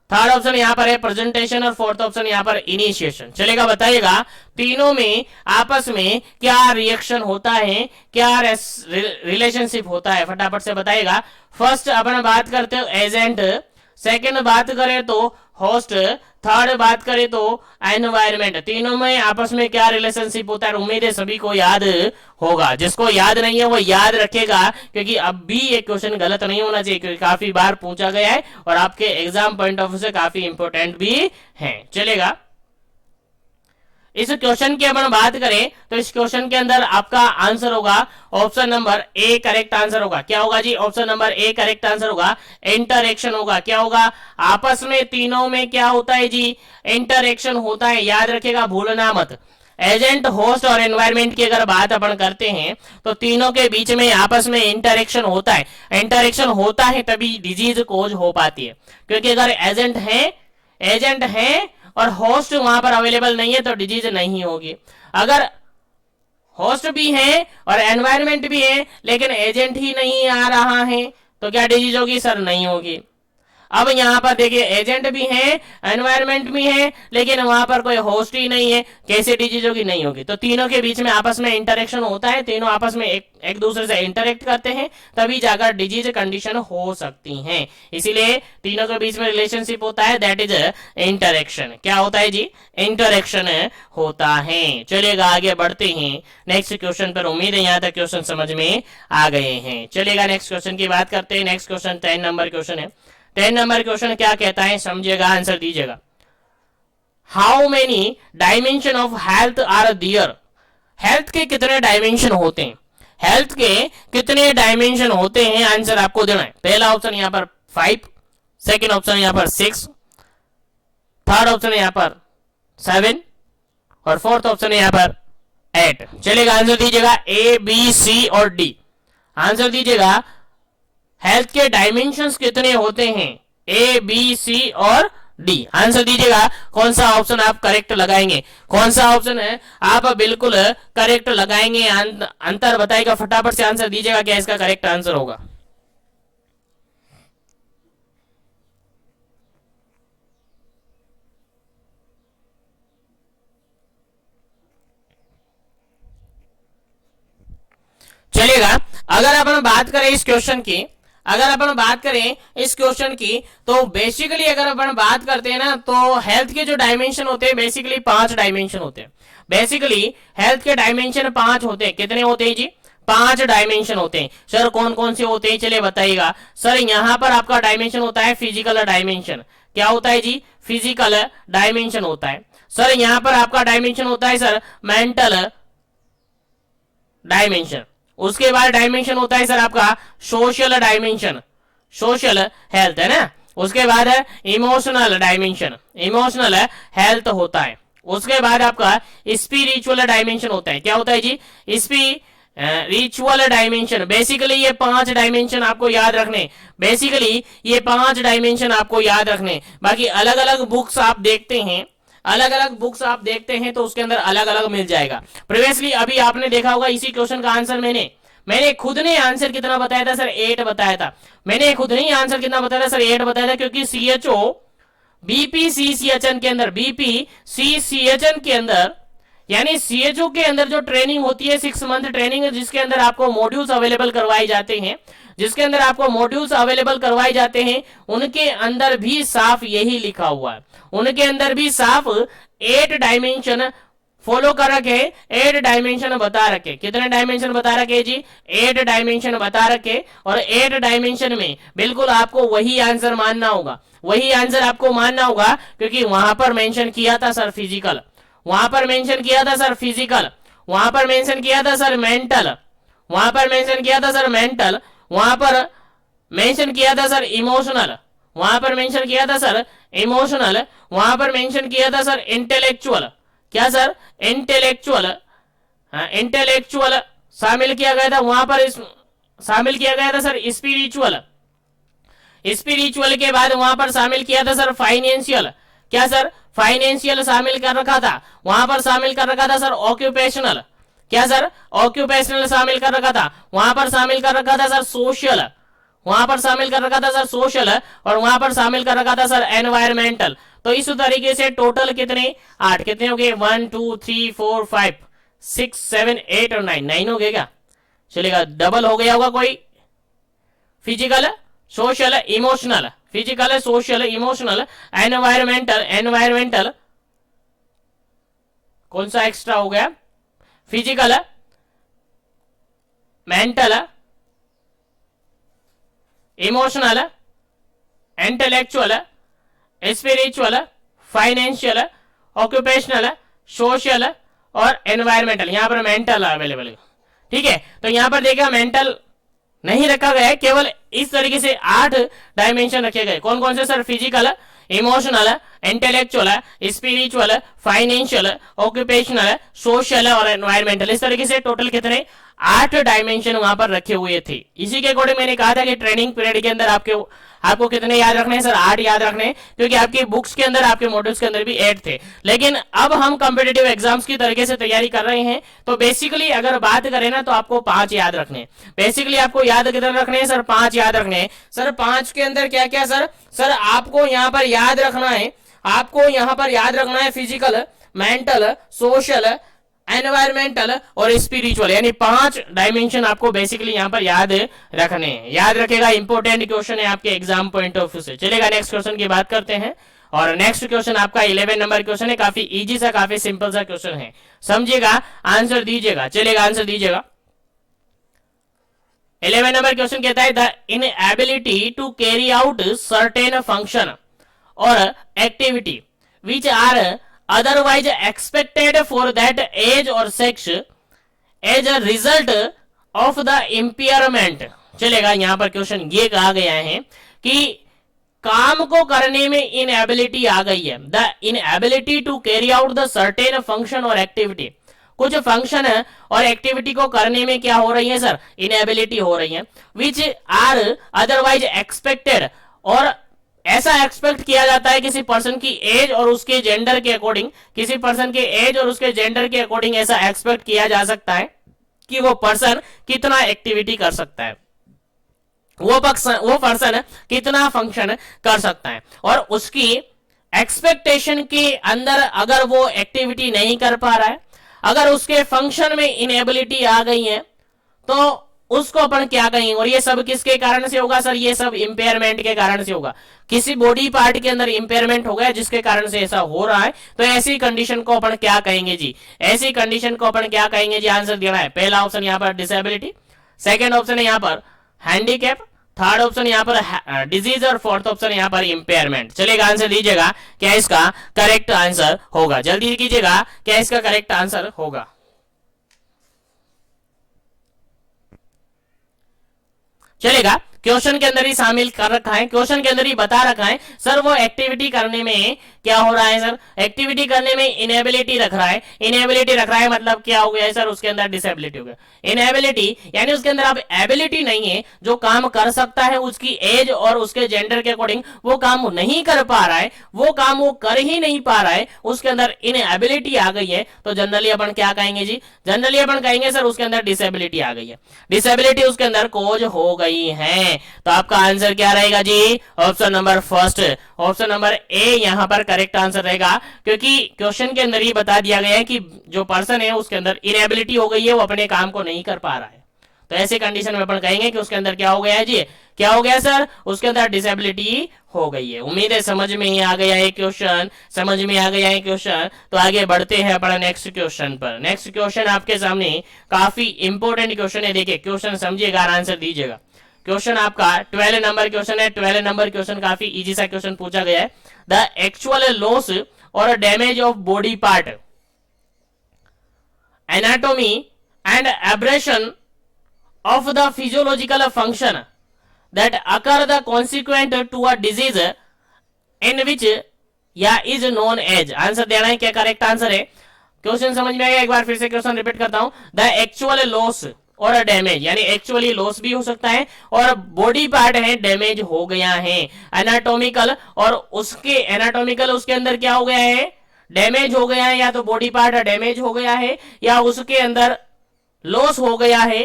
थर्ड ऑप्शन यहां पर है प्रेजेंटेशन और फोर्थ ऑप्शन यहां पर इनिशिएशन। चलेगा बताइएगा तीनों में आपस में क्या रिएक्शन होता है, क्या रिलेशनशिप होता है, फटाफट से बताइएगा। फर्स्ट अपन बात करते हो एजेंट, सेकंड बात करें तो होस्ट, थर्ड बात करें तो एनवायरमेंट। तीनों में आपस में क्या रिलेशनशिप होता है, उम्मीद है सभी को याद होगा। जिसको याद नहीं है वो याद रखेगा, क्योंकि अब भी ये क्वेश्चन गलत नहीं होना चाहिए, क्योंकि काफी बार पूछा गया है और आपके एग्जाम पॉइंट ऑफ व्यू से काफी इंपोर्टेंट भी है। चलेगा इस क्वेश्चन की अपन बात करें तो इस क्वेश्चन के अंदर आपका आंसर होगा option number A correct answer होगा। क्या होगा जी, option number A correct answer होगा। इंटरएक्शन होगा, क्या होगा, आपस में तीनों में क्या होता है जी, इंटरएक्शन होता है, याद रखेगा भूलना मत। एजेंट होस्ट और एनवायरमेंट की अगर बात अपन करते हैं तो तीनों के बीच में आपस में इंटरएक्शन होता है, इंटरएक्शन होता है तभी डिजीज कोज हो पाती है। क्योंकि अगर एजेंट है और होस्ट वहां पर अवेलेबल नहीं है तो डिजीज नहीं होगी। अगर होस्ट भी है और एनवायरमेंट भी है लेकिन एजेंट ही नहीं आ रहा है तो क्या डिजीज होगी सर, नहीं होगी। अब यहां पर देखिए एजेंट भी है, एनवायरमेंट भी है, लेकिन वहां पर कोई होस्ट ही नहीं है, कैसे डिजीज होगी, नहीं होगी। तो तीनों के बीच में आपस में इंटरेक्शन होता है, तीनों आपस में एक दूसरे से इंटरेक्ट करते हैं, तभी जाकर डिजीज कंडीशन हो सकती हैं। इसीलिए तीनों के बीच में रिलेशनशिप होता है, दैट इज इंटरेक्शन। क्या होता है जी, इंटरेक्शन होता है। चलिएगा आगे बढ़ते हैं नेक्स्ट क्वेश्चन पर। उम्मीद है यहां तक क्वेश्चन समझ में आ गए हैं। चलिएगा नेक्स्ट क्वेश्चन की बात करते हैं। नेक्स्ट क्वेश्चन 10 नंबर क्वेश्चन है। 10 नंबर क्वेश्चन क्या कहता है समझिएगा, आंसर दीजिएगा। How many dimension of health are there. Health के कितने डायमेंशन होते हैं, हेल्थ के कितने डायमेंशन होते हैं, आंसर आपको देना है। पहला ऑप्शन यहां पर 5, सेकंड ऑप्शन यहां पर 6, थर्ड ऑप्शन यहां पर 7 और फोर्थ ऑप्शन यहां पर 8। चलेगा आंसर दीजिएगा ए बी सी और डी। आंसर दीजिएगा हेल्थ के डायमेंशंस कितने होते हैं, ए बी सी और डी। आंसर दीजिएगा कौन सा ऑप्शन आप करेक्ट लगाएंगे, कौन सा ऑप्शन है आप बिल्कुल करेक्ट लगाएंगे, अंतर बताएगा। फटाफट से आंसर दीजिएगा क्या इसका करेक्ट आंसर होगा। चलिएगा अगर अपन बात करें इस क्वेश्चन की, अगर अपन बात करें इस क्वेश्चन की तो बेसिकली अगर अपन बात करते हैं ना तो हेल्थ के जो डायमेंशन होते हैं बेसिकली 5 डायमेंशन होते हैं। बेसिकली हेल्थ के डायमेंशन 5 होते हैं। कितने होते हैं जी, 5 डायमेंशन होते हैं। सर कौन कौन से होते हैं चलिए बताइएगा। सर यहां पर आपका डायमेंशन होता है फिजिकल डायमेंशन। क्या होता है जी, फिजिकल डायमेंशन होता है। सर यहां पर आपका डायमेंशन होता है सर मेंटल डायमेंशन। उसके बाद डायमेंशन होता है सर आपका सोशल डायमेंशन, सोशल हेल्थ है ना। उसके बाद है इमोशनल डायमेंशन, इमोशनल हेल्थ होता है। उसके बाद आपका स्पिरिचुअल डायमेंशन होता है। क्या होता है जी, रिचुअल डायमेंशन। बेसिकली ये 5 डायमेंशन आपको याद रखने, बेसिकली ये 5 डायमेंशन आपको याद रखने। बाकी अलग अलग बुक्स आप देखते हैं, अलग अलग बुक्स आप देखते हैं तो उसके अंदर अलग अलग मिल जाएगा। प्रीवियसली अभी आपने देखा होगा इसी क्वेश्चन का आंसर मैंने खुद ने आंसर कितना बताया था सर, 8 बताया था। मैंने खुद ने आंसर कितना बताया था सर, 8 बताया था। क्योंकि सीएचओ बीपीसीसीएचएन के अंदर, बीपीसीसीएचएन के अंदर यानी सीएचओ के अंदर जो ट्रेनिंग होती है 6 मंथ ट्रेनिंग, जिसके अंदर आपको मॉड्यूल्स अवेलेबल करवाए जाते हैं, जिसके अंदर आपको मॉड्यूल्स अवेलेबल करवाए जाते हैं, उनके अंदर भी साफ यही लिखा हुआ है, उनके अंदर भी साफ 8 डायमेंशन फॉलो कर रखे 8 डायमेंशन बता रखे। कितने डायमेंशन बता रखे जी? 8 डायमेंशन बता रखे। और 8 डायमेंशन में बिल्कुल आपको वही आंसर मानना होगा, वही आंसर आपको मानना होगा, क्योंकि वहां पर मेंशन किया था सर फिजिकल, वहां पर मेंशन किया था सर फिजिकल, वहां पर मेंशन किया था सर मेंटल, वहां पर मेंशन किया था सर मेंटल, वहां पर मेंशन किया था सर इमोशनल, वहां पर मेंशन किया था सर इमोशनल, वहां पर मेंशन किया था सर इंटेलेक्चुअल। क्या सर? इंटेलेक्चुअल। हाँ, इंटेलेक्चुअल शामिल किया गया था वहां पर, शामिल किया गया था सर स्पिरिचुअल। स्पिरिचुअल के बाद वहां पर शामिल किया था सर फाइनेंशियल। क्या सर? फाइनेंशियल शामिल कर रखा था। वहां पर शामिल कर रखा था सर ऑक्यूपेशनल। क्या सर? ऑक्यूपेशनल शामिल कर रखा था। वहां पर शामिल कर रखा था सर सोशल, वहां पर शामिल कर रखा था सर सोशल, और वहां पर शामिल कर रखा था सर एनवायरमेंटल। तो इस तरीके से टोटल कितने? 8। कितने हो गए? 1 2 3 4 5 6 7 8 और 9। 9 हो गए क्या? चलेगा। डबल हो गया होगा कोई? Physical, social, emotional, physical, social, emotional, environmental, environmental कौन सा एक्स्ट्रा हो गया? Physical, mental, emotional, intellectual, spiritual, financial, occupational, social और एनवायरमेंटल। यहां पर मेंटल अवेलेबल है। ठीक है, तो यहां पर देखा मेंटल नहीं रखा गया है, केवल इस तरीके से 8 डायमेंशन रखे गए। कौन कौन से sir? Physical, emotional, intellectual, spiritual, financial, occupational, social और एनवायरमेंटल। इस तरीके से टोटल कितने? 8 डायमेंशन वहां पर रखे हुए थे। इसी के अकॉर्डिंग मैंने कहा था कि ट्रेनिंग पीरियड के अंदर आपको कितने याद रखने हैं सर? 8 याद रखने हैं, क्योंकि आपकी बुक्स के अंदर, आपके मॉड्यूल्स के अंदर भी 8 थे। लेकिन अब हम कॉम्पिटिटिव एग्जाम्स की तरीके से तैयारी कर रहे हैं, तो बेसिकली अगर बात करें ना, तो आपको 5 याद रखने हैं। बेसिकली आपको याद कितने रखने हैं सर? 5 याद रखने हैं। सर 5 के अंदर क्या क्या सर? सर आपको यहाँ पर याद रखना है, आपको यहाँ पर याद रखना है फिजिकल, मेंटल, सोशल, एनवायरमेंटल और स्पिरिचुअल, यानी 5 डायमेंशन आपको बेसिकली यहां पर याद रखने हैं। याद रखेगा, इंपॉर्टेंट क्वेश्चन है आपके एग्जाम पॉइंट ऑफ व्यू से। चलेगा, नेक्स्ट क्वेश्चन की बात करते हैं। और नेक्स्ट क्वेश्चन आपका 11 नंबर क्वेश्चन है। काफी इजी सा, काफी सिंपल सा क्वेश्चन है, समझिएगा, आंसर दीजिएगा। चलेगा, आंसर दीजिएगा। 11 नंबर क्वेश्चन कहता है the inability to carry out certain function और activity which are otherwise expected for that age or sex as a result of the impairment। चलेगा, यहां पर क्वेश्चन ये कहा गया है कि काम को करने में इनएबिलिटी आ गई है। The inability to carry out the certain function और एक्टिविटी, कुछ फंक्शन और एक्टिविटी को करने में क्या हो रही है सर? इनएबिलिटी हो रही है। विच आर अदरवाइज एक्सपेक्टेड, और ऐसा एक्सपेक्ट किया जाता है किसी पर्सन की एज और उसके जेंडर के अकॉर्डिंग, किसी पर्सन के एज और उसके जेंडर के अकॉर्डिंग ऐसा एक्सपेक्ट किया जा सकता है कि वो पर्सन कितना एक्टिविटी कर सकता है, वो पर्सन कितना फंक्शन कर सकता है। और उसकी एक्सपेक्टेशन के अंदर अगर वो एक्टिविटी नहीं कर पा रहा है, अगर उसके फंक्शन में इनएबिलिटी आ गई है, तो उसको अपन क्या कहेंगे? और ये सब किसके कारण से होगा सर? ये सब इंपेयरमेंट के कारण से होगा। किसी बॉडी पार्ट के अंदर इंपेयरमेंट हो गया जिसके कारण से ऐसा हो रहा है, तो ऐसी कंडीशन को अपन क्या कहेंगे जी? ऐसी कंडीशन को अपन क्या कहेंगे जी? आंसर देना है। पहला ऑप्शन यहाँ पर डिसेबिलिटी, सेकेंड ऑप्शन है यहाँ पर हैंडीकैप, थर्ड ऑप्शन यहाँ पर डिजीज और फोर्थ ऑप्शन यहाँ पर इंपेयरमेंट। चलेगा, आंसर दीजिएगा, क्या इसका करेक्ट आंसर होगा? जल्दी कीजिएगा, क्या इसका करेक्ट आंसर होगा? चलेगा, क्वेश्चन के अंदर ही शामिल कर रखा है, क्वेश्चन के अंदर ही बता रखा है सर वो एक्टिविटी करने में क्या हो रहा है सर? एक्टिविटी करने में इनएबिलिटी रख रहा है। इनएबिलिटी रख रहा है मतलब क्या हो गया है सर? उसके अंदर डिसेबिलिटी हो गया। इनएबिलिटी यानी उसके अंदर अब एबिलिटी नहीं है, जो काम कर सकता है उसकी एज और उसके जेंडर के अकॉर्डिंग वो काम नहीं कर पा रहा है, वो काम वो कर ही नहीं पा रहा है, उसके अंदर इनएबिलिटी आ गई है। तो जनरली अपन क्या कहेंगे जी? जनरली अपन कहेंगे सर उसके अंदर डिसेबिलिटी आ गई है, डिसेबिलिटी उसके अंदर कोज हो गई है। तो आपका आंसर क्या रहेगा जी? Option number first, option number A यहां पर करेक्ट आंसर रहेगा, क्योंकि क्वेश्चन के अंदर ही बता दिया गया है कि जो पर्सन है उसके अंदर इनएबिलिटी हो गई है, वो अपने काम को नहीं कर पा रहा है। तो ऐसे कंडीशन में अपन कहेंगे कि उसके अंदर क्या हो गया है जी? क्या हो गया सर, उसके अंदर डिसेबिलिटी हो गई है। उम्मीद है समझ में ही आ गया है क्वेश्चन, समझ में आ गया है क्वेश्चन। तो आगे बढ़ते हैं अपना नेक्स्ट क्वेश्चन पर। नेक्स्ट क्वेश्चन आपके सामने काफी इंपॉर्टेंट क्वेश्चन है। देखिए क्वेश्चन समझिएगा और आंसर दीजिएगा। क्वेश्चन आपका 12 नंबर क्वेश्चन है। 12 नंबर क्वेश्चन काफी इजी सा क्वेश्चन पूछा गया है। द एक्चुअल लॉस और damage of body part, anatomy and abrasion of the physiological function that occur the consequent to a disease in which या is known as, आंसर देना है क्या करेक्ट आंसर है। क्वेश्चन समझ में आया, एक बार फिर से क्वेश्चन रिपीट करता हूं। द एक्चुअल लॉस और डैमेज, यानी एक्चुअली लॉस भी हो सकता है और बॉडी पार्ट है डैमेज हो गया है, एनाटॉमिकल, और उसके एनाटॉमिकल उसके अंदर क्या हो गया है, डैमेज हो गया है, या तो बॉडी पार्ट डैमेज हो गया है या उसके अंदर लॉस हो गया है,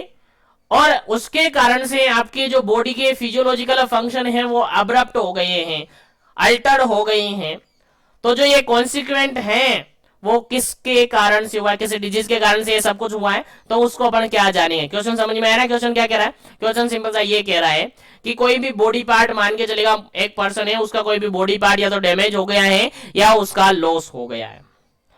और उसके कारण से आपके जो बॉडी के फिजियोलॉजिकल फंक्शन है वो अब्रप्ट हो गए हैं, अल्टर हो गए हैं। तो जो ये कॉन्सिक्वेंट है वो किसके कारण से हुआ है, किसी डिजीज के कारण से ये सब कुछ हुआ है, तो उसको अपन क्या जानेंगे। क्वेश्चन समझ में आ रहा है, क्वेश्चन क्या कह रहा है, क्वेश्चन सिंपल सा ये कह रहा है कि कोई भी बॉडी पार्ट मान के चलेगा, एक पर्सन है उसका कोई भी बॉडी पार्ट या तो डैमेज हो गया है या उसका लॉस हो गया है,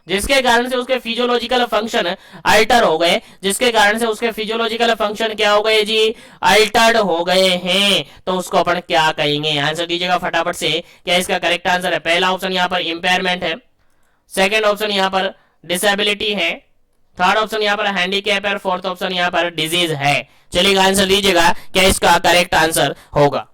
जिसके कारण से उसके फिजियोलॉजिकल फंक्शन अल्टर हो गए, जिसके कारण से उसके फिजियोलॉजिकल फंक्शन क्या हो गए जी, अल्टर्ड हो गए हैं, तो उसको अपन क्या कहेंगे। आंसर दीजिएगा फटाफट से, क्या इसका करेक्ट आंसर है। पहला ऑप्शन यहाँ पर इंपेयरमेंट है, सेकंड ऑप्शन यहाँ पर डिसेबिलिटी है, थर्ड ऑप्शन यहाँ पर हैंडीकैप है, फोर्थ ऑप्शन यहाँ पर डिजीज है। चलिए आंसर दीजिएगा, क्या इसका करेक्ट आंसर होगा।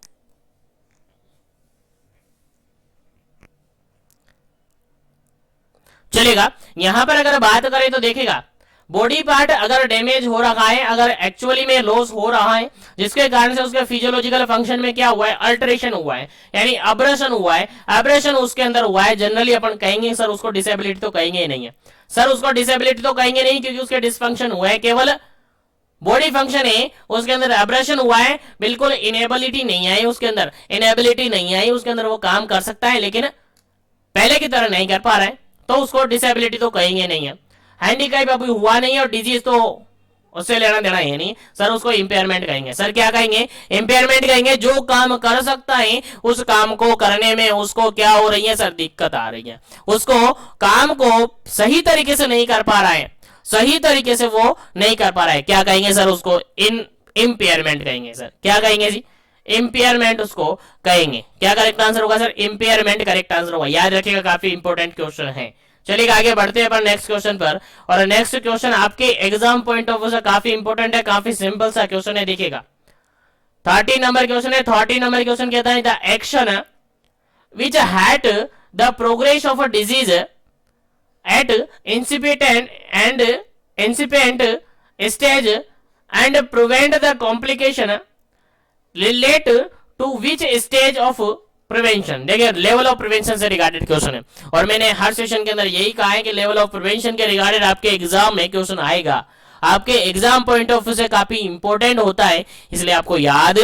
चलेगा, यहां पर अगर बात करें तो देखिएगा बॉडी पार्ट अगर डैमेज हो रहा है, अगर एक्चुअली में लॉस हो रहा है, जिसके कारण से उसके फिजियोलॉजिकल फंक्शन में क्या हुआ है, अल्टरेशन हुआ है, यानी अब्रेशन हुआ है, एब्रेशन उसके अंदर हुआ है, जनरली अपन कहेंगे सर उसको डिसेबिलिटी तो कहेंगे ही नहीं है, सर उसको डिसेबिलिटी तो कहेंगे नहीं क्योंकि उसके डिसफंक्शन हुआ है, केवल बॉडी फंक्शन है उसके अंदर एब्रेशन हुआ है, बिल्कुल इनेबिलिटी नहीं आई उसके अंदर, इनेबिलिटी नहीं आई उसके अंदर, वो काम कर सकता है लेकिन पहले की तरह नहीं कर पा रहा है, तो उसको डिसेबिलिटी तो कहेंगे नहीं है। हैंडीकैप अभी हुआ नहीं है और डिजीज तो उससे लेना देना है नहीं, सर उसको इंपेयरमेंट कहेंगे। सर क्या कहेंगे, इंपेयरमेंट कहेंगे। जो काम कर सकता है उस काम को करने में उसको क्या हो रही है सर, दिक्कत आ रही है, उसको काम को सही तरीके से नहीं कर पा रहा है, सही तरीके से वो नहीं कर पा रहा है, क्या कहेंगे सर, उसको इंपेयरमेंट कहेंगे। सर क्या कहेंगे जी, इंपेयरमेंट उसको कहेंगे। क्या करेक्ट आंसर होगा सर, इंपेयरमेंट करेक्ट आंसर होगा, याद रखिएगा, काफी इंपॉर्टेंट क्वेश्चन है। चलिए आगे बढ़ते हैं अपन नेक्स्ट क्वेश्चन पर, और नेक्स्ट क्वेश्चन आपके एग्जाम पॉइंट ऑफ व्यू से काफी इंपॉर्टेंट है, काफी सिंपल सा क्वेश्चन है। देखिएगा 30 नंबर क्वेश्चन है। 30 नंबर क्वेश्चन कहता है the action which had the progress of a disease eight incipient stage and prevent the complication relate to which stage of prevention. देखिए लेवल ऑफ प्रिवेंशन से regarded question है, और मैंने हर session के अंदर यही कहा है कि लेवल ऑफ प्रिवेंशन के रिगार्डेड आपके एग्जाम में क्वेश्चन आएगा, आपके एग्जाम पॉइंट ऑफ व्यू से काफी इंपॉर्टेंट होता है, इसलिए आपको याद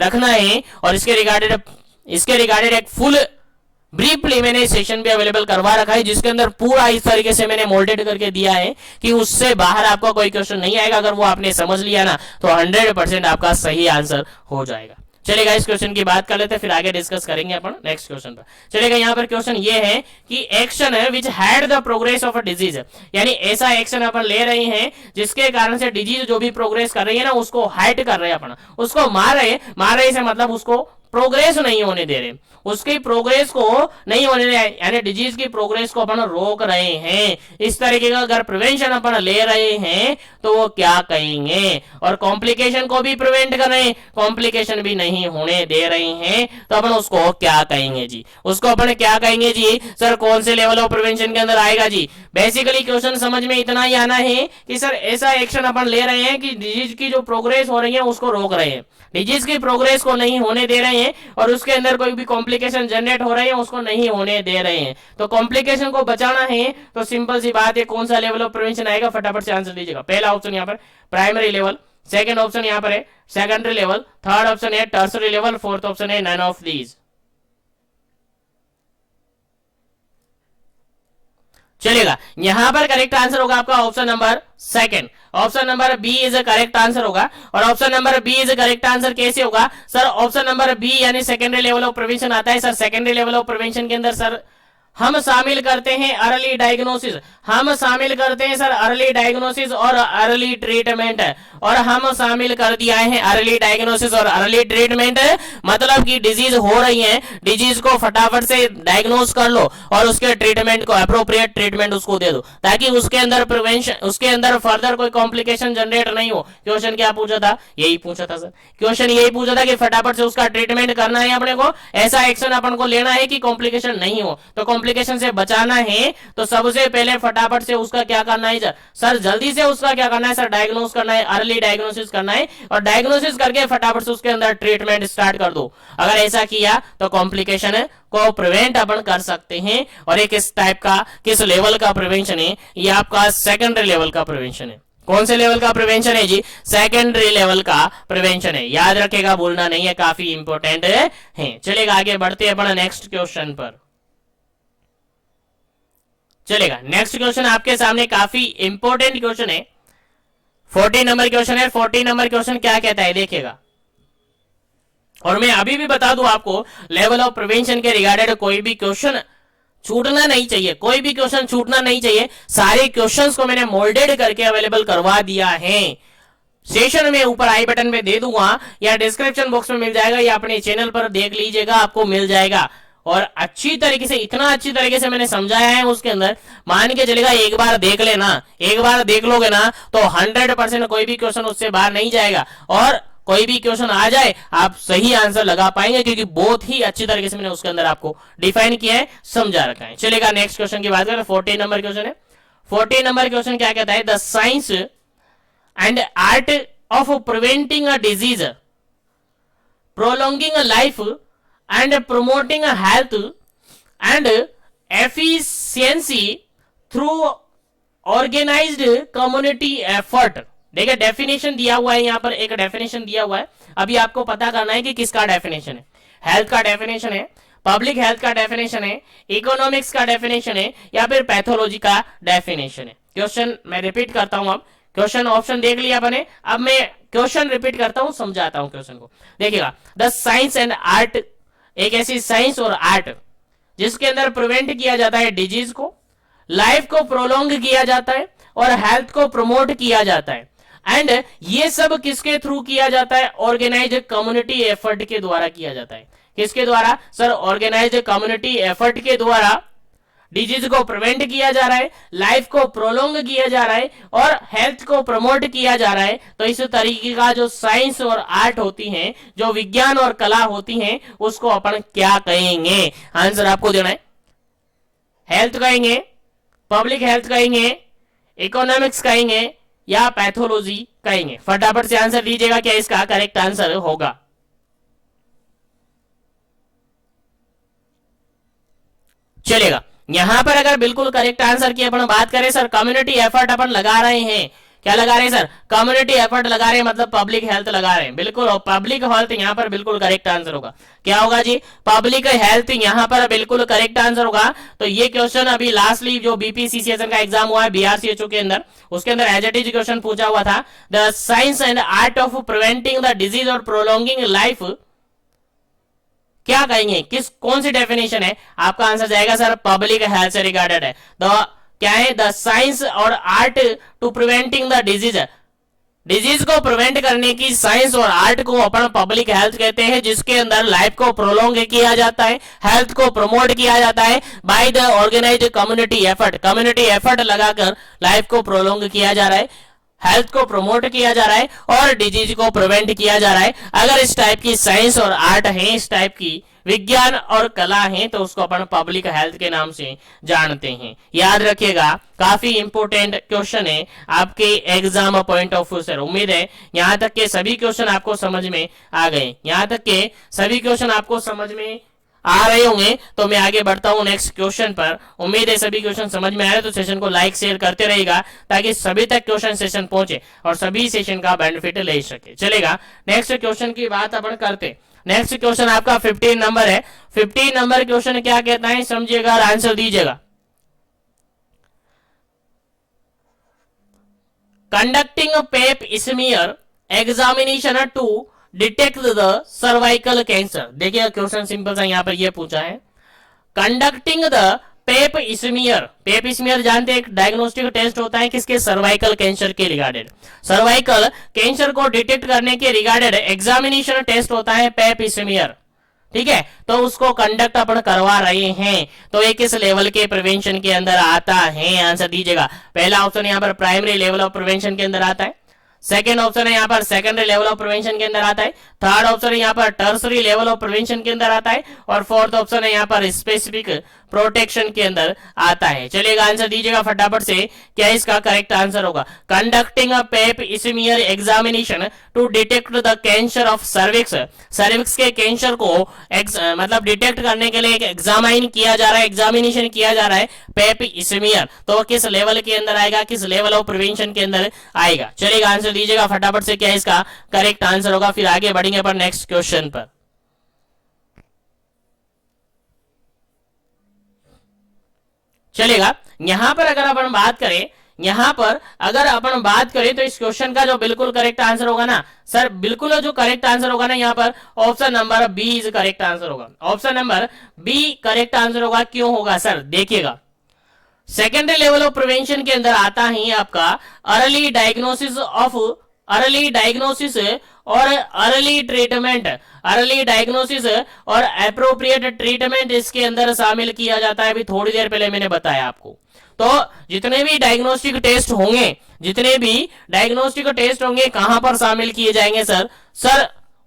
रखना है। और इसके रिगार्डेड एक फुल ब्रीफली मैंने सेशन भी अवेलेबल करवा रखा है, जिसके अंदर पूरा इस तरीके से मैंने मोल्डेड करके दिया है कि उससे बाहर आपका कोई क्वेश्चन नहीं आएगा। अगर वो आपने समझ लिया ना तो 100% आपका सही आंसर हो जाएगा। चलेगा, इस क्वेश्चन की बात कर लेते हैं, फिर आगे डिस्कस करेंगे अपन नेक्स्ट क्वेश्चन पर। चलेगा, यहाँ पर क्वेश्चन ये है कि एक्शन है which had the progress of a disease, यानी ऐसा एक्शन अपन ले रहे हैं जिसके कारण से डिजीज जो भी प्रोग्रेस कर रही है ना उसको हाइट कर रहे हैं अपन, उसको मार रहे से मतलब उसको प्रोग्रेस नहीं होने दे रहे, उसकी प्रोग्रेस को नहीं होने दे, यानी डिजीज की प्रोग्रेस को अपन रोक रहे हैं। इस तरीके का अगर प्रिवेंशन अपन ले रहे हैं तो वो क्या कहेंगे। और कॉम्प्लिकेशन को भी प्रिवेंट कर रहे हैं, कॉम्प्लिकेशन भी नहीं होने दे रहे हैं, तो अपन उसको क्या कहेंगे जी, उसको अपन क्या कहेंगे जी। सर कौन से लेवल ऑफ प्रिवेंशन के अंदर आएगा जी। बेसिकली क्वेश्चन समझ में इतना ही आना है कि सर ऐसा एक्शन अपन ले रहे हैं कि डिजीज की जो प्रोग्रेस हो रही है उसको रोक रहे हैं, डिजीज की प्रोग्रेस को नहीं होने दे रहे हैं, और उसके अंदर कोई भी कॉम्प्लिकेशन जनरेट हो रहे हैं उसको नहीं होने दे रहे हैं। तो कॉम्प्लिकेशन को बचाना है तो सिंपल सी बात है, कौन सा लेवल ऑफ प्रिवेंशन आएगा, फटाफट से आंसर दीजिएगा। पहला ऑप्शन यहाँ पर प्राइमरी लेवल, सेकंड ऑप्शन यहाँ पर है सेकेंडरी लेवल, थर्ड ऑप्शन है टर्सरी लेवल, फोर्थ ऑप्शन है नन ऑफ दीज। चलेगा, यहां पर करेक्ट आंसर होगा आपका option number second, option number B is a correct answer होगा। और option number B is a correct answer कैसे होगा सर? ऑप्शन नंबर बी यानी सेकेंडरी लेवल ऑफ प्रिवेंशन आता है sir. Secondary level of prevention के अंदर सर हम शामिल करते हैं अर्ली डायग्नोसिस, हम शामिल करते हैं सर अर्ली डायग्नोसिस और अर्ली ट्रीटमेंट, और हम शामिल कर दिया है अर्ली डायग्नोसिस और अर्ली ट्रीटमेंट। मतलब कि डिजीज हो रही है, डिजीज को फटाफट से डायग्नोस कर लो और उसके ट्रीटमेंट को अप्रोप्रिएट ट्रीटमेंट उसको दे दो, ताकि उसके अंदर प्रिवेंशन, उसके अंदर फर्दर कोई कॉम्प्लिकेशन जनरेट नहीं हो। क्वेश्चन क्या पूछा था? यही पूछा था सर, क्वेश्चन यही पूछा था कि फटाफट से उसका ट्रीटमेंट करना है अपने को, ऐसा एक्शन अपन को लेना है कि कॉम्प्लिकेशन नहीं हो। तो कॉम्प्लिकेशन से बचाना है तो सबसे पहले फटाफट से उसका क्या करना है सर? जल्दी से उसका क्या करना है सर? डायग्नोस करना है, अर्ली डायग्नोसिस करना है, और डायग्नोसिस करके फटाफट से उसके अंदर ट्रीटमेंट स्टार्ट कर दो। अगर ऐसा किया तो कॉम्प्लिकेशन को प्रिवेंट अपन कर सकते हैं। और एक इस टाइप का किस लेवल का प्रिवेंशन है? ये आपका सेकेंडरी लेवल का प्रिवेंशन है। कौन से लेवल का प्रिवेंशन है जी? सेकेंडरी लेवल का प्रिवेंशन है, याद रखेगा, भूलना नहीं है, काफी इंपॉर्टेंट है। चलेगा, आगे बढ़ते हैं अपन नेक्स्ट क्वेश्चन पर। चलेगा, नेक्स्ट क्वेश्चन आपके सामने काफी इंपॉर्टेंट क्वेश्चन है, 40 नंबर क्वेश्चन है। 40 नंबर क्वेश्चन क्या कहता है देखिएगा, और मैं अभी भी बता दूं आपको, लेवल ऑफ प्रिवेंशन के रिगार्डेड कोई भी क्वेश्चन छूटना नहीं चाहिए, कोई भी क्वेश्चन छूटना नहीं चाहिए। सारे क्वेश्चंस को मैंने मोल्डेड करके अवेलेबल करवा दिया है। सेशन में ऊपर आई बटन पे दे दूंगा या डिस्क्रिप्शन बॉक्स में मिल जाएगा, या अपने चैनल पर देख लीजिएगा, आपको मिल जाएगा। और अच्छी तरीके से, इतना अच्छी तरीके से मैंने समझाया है उसके अंदर, मान के चलेगा, एक बार देख लेना, एक बार देख लोगे ना तो 100% कोई भी क्वेश्चन उससे बाहर नहीं जाएगा, और कोई भी क्वेश्चन आ जाए आप सही आंसर लगा पाएंगे, क्योंकि बहुत ही अच्छी तरीके से मैंने उसके अंदर आपको डिफाइन किया है, समझा रखा है। चलेगा, नेक्स्ट क्वेश्चन की बात करें। 40 नंबर क्वेश्चन है। 40 नंबर क्वेश्चन क्या कहता है? The science and art of preventing a disease, prolonging a life and promoting a health and efficiency through organized community effort। देखिए, डेफिनेशन दिया हुआ है, यहां पर एक डेफिनेशन दिया हुआ है, अभी आपको पता करना है कि किसका डेफिनेशन है। हेल्थ का डेफिनेशन है, पब्लिक हेल्थ का डेफिनेशन है, इकोनॉमिक्स का डेफिनेशन है, या फिर पैथोलॉजी का डेफिनेशन है। क्वेश्चन मैं रिपीट करता हूं, अब क्वेश्चन ऑप्शन देख लिया बने, अब मैं क्वेश्चन रिपीट करता हूं, समझाता हूं क्वेश्चन को। देखिएगा, द साइंस एंड आर्ट, एक ऐसी साइंस और आर्ट जिसके अंदर प्रिवेंट किया जाता है डिजीज को, लाइफ को प्रोलॉन्ग किया जाता है, और हेल्थ को प्रमोट किया जाता है। एंड ये सब किसके थ्रू किया जाता है? ऑर्गेनाइज्ड कम्युनिटी एफर्ट के द्वारा किया जाता है। किसके द्वारा सर? ऑर्गेनाइज्ड कम्युनिटी एफर्ट के द्वारा डिजीज को प्रिवेंट किया जा रहा है, लाइफ को प्रोलॉन्ग किया जा रहा है, और हेल्थ को प्रमोट किया जा रहा है। तो इस तरीके का जो साइंस और आर्ट होती हैं, जो विज्ञान और कला होती हैं, उसको अपन क्या कहेंगे? आंसर आपको देना है। हेल्थ कहेंगे, पब्लिक हेल्थ कहेंगे, इकोनॉमिक्स कहेंगे, या पैथोलॉजी कहेंगे? फटाफट से आंसर दीजिएगा, क्या इसका करेक्ट आंसर होगा? चलेगा, यहां पर अगर बिल्कुल करेक्ट आंसर की अपन बात करें सर, कम्युनिटी एफर्ट अपन लगा रहे हैं। क्या लगा रहे हैं सर? कम्युनिटी एफर्ट लगा रहे हैं, मतलब पब्लिक हेल्थ लगा रहे हैं, बिल्कुल। और पब्लिक हेल्थ यहां पर बिल्कुल करेक्ट आंसर होगा। क्या होगा जी? पब्लिक हेल्थ यहां पर बिल्कुल करेक्ट आंसर होगा। तो ये क्वेश्चन अभी लास्टली जो बीपीसी सेशन का एग्जाम हुआ है बीआरसीएचओ के अंदर, उसके अंदर एज इट इज क्वेश्चन पूछा हुआ था, the science and art of preventing the disease और प्रोलॉन्गिंग लाइफ, क्या कहेंगे? कौन सी डेफिनेशन है? आपका आंसर जाएगा सर पब्लिक हेल्थ से रिगार्डेड है। द क्या है? द साइंस और art to preventing the disease, disease को प्रिवेंट करने की साइंस और आर्ट को अपन पब्लिक हेल्थ कहते हैं, जिसके अंदर लाइफ को प्रोलॉन्ग किया जाता है, हेल्थ को प्रमोट किया जाता है by the organised community effort. Community effort लगाकर लाइफ को प्रोलॉन्ग किया जा रहा है, हेल्थ को प्रमोट किया जा रहा है, और डिजीज को प्रिवेंट किया जा रहा है। अगर इस टाइप की साइंस और आर्ट है, इस टाइप की विज्ञान और कला है, तो उसको अपन पब्लिक हेल्थ के नाम से जानते हैं। याद रखिएगा, काफी इंपोर्टेंट क्वेश्चन है आपके एग्जाम पॉइंट ऑफ व्यू से। उम्मीद है यहां तक के सभी क्वेश्चन आपको समझ में आ गए, यहां तक के सभी क्वेश्चन आपको समझ में आ रहे होंगे। तो मैं आगे बढ़ता हूं नेक्स्ट क्वेश्चन पर। उम्मीद है सभी क्वेश्चन समझ में आ रहे, तो सेशन को लाइक शेयर करते रहेगा, ताकि सभी तक क्वेश्चन सेशन पहुंचे और सभी सेशन का बेनिफिट ले सके। चलेगा, नेक्स्ट क्वेश्चन की बात अपन करते। नेक्स्ट क्वेश्चन आपका 15 नंबर है। 15 नंबर क्वेश्चन क्या कहता है, समझिएगा और आंसर दीजिएगा। Conducting pap smear examination to detect the cervical cancer. देखिए क्वेश्चन सिंपल सा यहां पर ये पूछा है, कंडक्टिंग द पेप स्मीयर जानते हैं एक डायग्नोस्टिक टेस्ट होता है किसके, सर्वाइकल कैंसर के रिगार्डेड। सर्वाइकल कैंसर को डिटेक्ट करने के रिगार्डेड एग्जामिनेशन टेस्ट होता है पेप स्मीयर, ठीक है। तो उसको कंडक्ट अपन करवा रहे हैं, तो ये किस लेवल के प्रिवेंशन के अंदर आता है, आंसर दीजिएगा। पहला ऑप्शन यहां पर प्राइमरी लेवल ऑफ प्रिवेंशन के अंदर आता है, सेकेंड ऑप्शन है यहाँ पर सेकेंडरी लेवल ऑफ प्रिवेंशन के अंदर आता है, थर्ड ऑप्शन है यहाँ पर टर्सरी लेवल ऑफ प्रिवेंशन के अंदर आता है, और फोर्थ ऑप्शन है यहाँ पर स्पेसिफिक प्रोटेक्शन के अंदर आता है। चलिएगा आंसर दीजिएगा फटाफट से, क्या इसका करेक्ट आंसर होगा, conducting a pap smear examination to detect the cancer of cervix. Cervix के कैंसर को मतलब डिटेक्ट करने के लिए एग्जामाइन किया जा रहा है, एग्जामिनेशन किया जा रहा है पेप स्मीयर, तो किस लेवल के अंदर आएगा, किस लेवल ऑफ प्रिवेंशन के अंदर आएगा। चलिएगा आंसर दीजिएगा फटाफट से, क्या इसका करेक्ट आंसर होगा। फिर आगे बढ़ेंगे पर नेक्स्ट क्वेश्चन पर। चलेगा यहां पर अगर अपन बात करें, यहां पर अगर अपन बात करें तो इस क्वेश्चन का जो बिल्कुल करेक्ट आंसर होगा ना सर, बिल्कुल जो करेक्ट आंसर होगा ना यहाँ पर option number B is correct answer होगा। Option number B correct answer होगा। क्यों होगा सर, देखिएगा सेकेंडरी लेवल ऑफ प्रिवेंशन के अंदर आता ही आपका अर्ली डायग्नोसिस और अर्ली ट्रीटमेंट, अर्ली डायग्नोसिस और एप्रोप्रिएट ट्रीटमेंट इसके अंदर शामिल किया जाता है। अभी थोड़ी देर पहले मैंने बताया आपको। तो जितने भी डायग्नोस्टिक टेस्ट होंगे, कहां पर शामिल किए जाएंगे सर,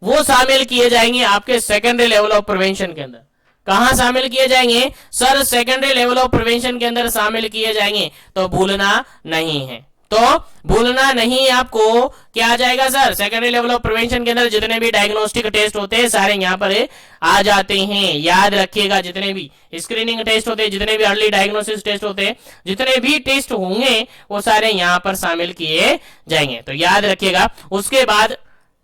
वो शामिल किए जाएंगे आपके सेकेंडरी लेवल ऑफ प्रिवेंशन के अंदर। कहां शामिल किए जाएंगे sir, secondary level of prevention के अंदर शामिल किए जाएंगे। तो भूलना नहीं है, तो भूलना नहीं आपको, क्या आ जाएगा sir, secondary level of prevention के अंदर जितने भी डायग्नोस्टिक टेस्ट होते हैं सारे यहाँ पर आ जाते हैं। याद रखिएगा जितने भी स्क्रीनिंग टेस्ट होते हैं, जितने भी अर्ली डायग्नोसिस टेस्ट होते हैं, जितने भी टेस्ट होंगे वो सारे यहाँ पर शामिल किए जाएंगे। तो याद रखिएगा, उसके बाद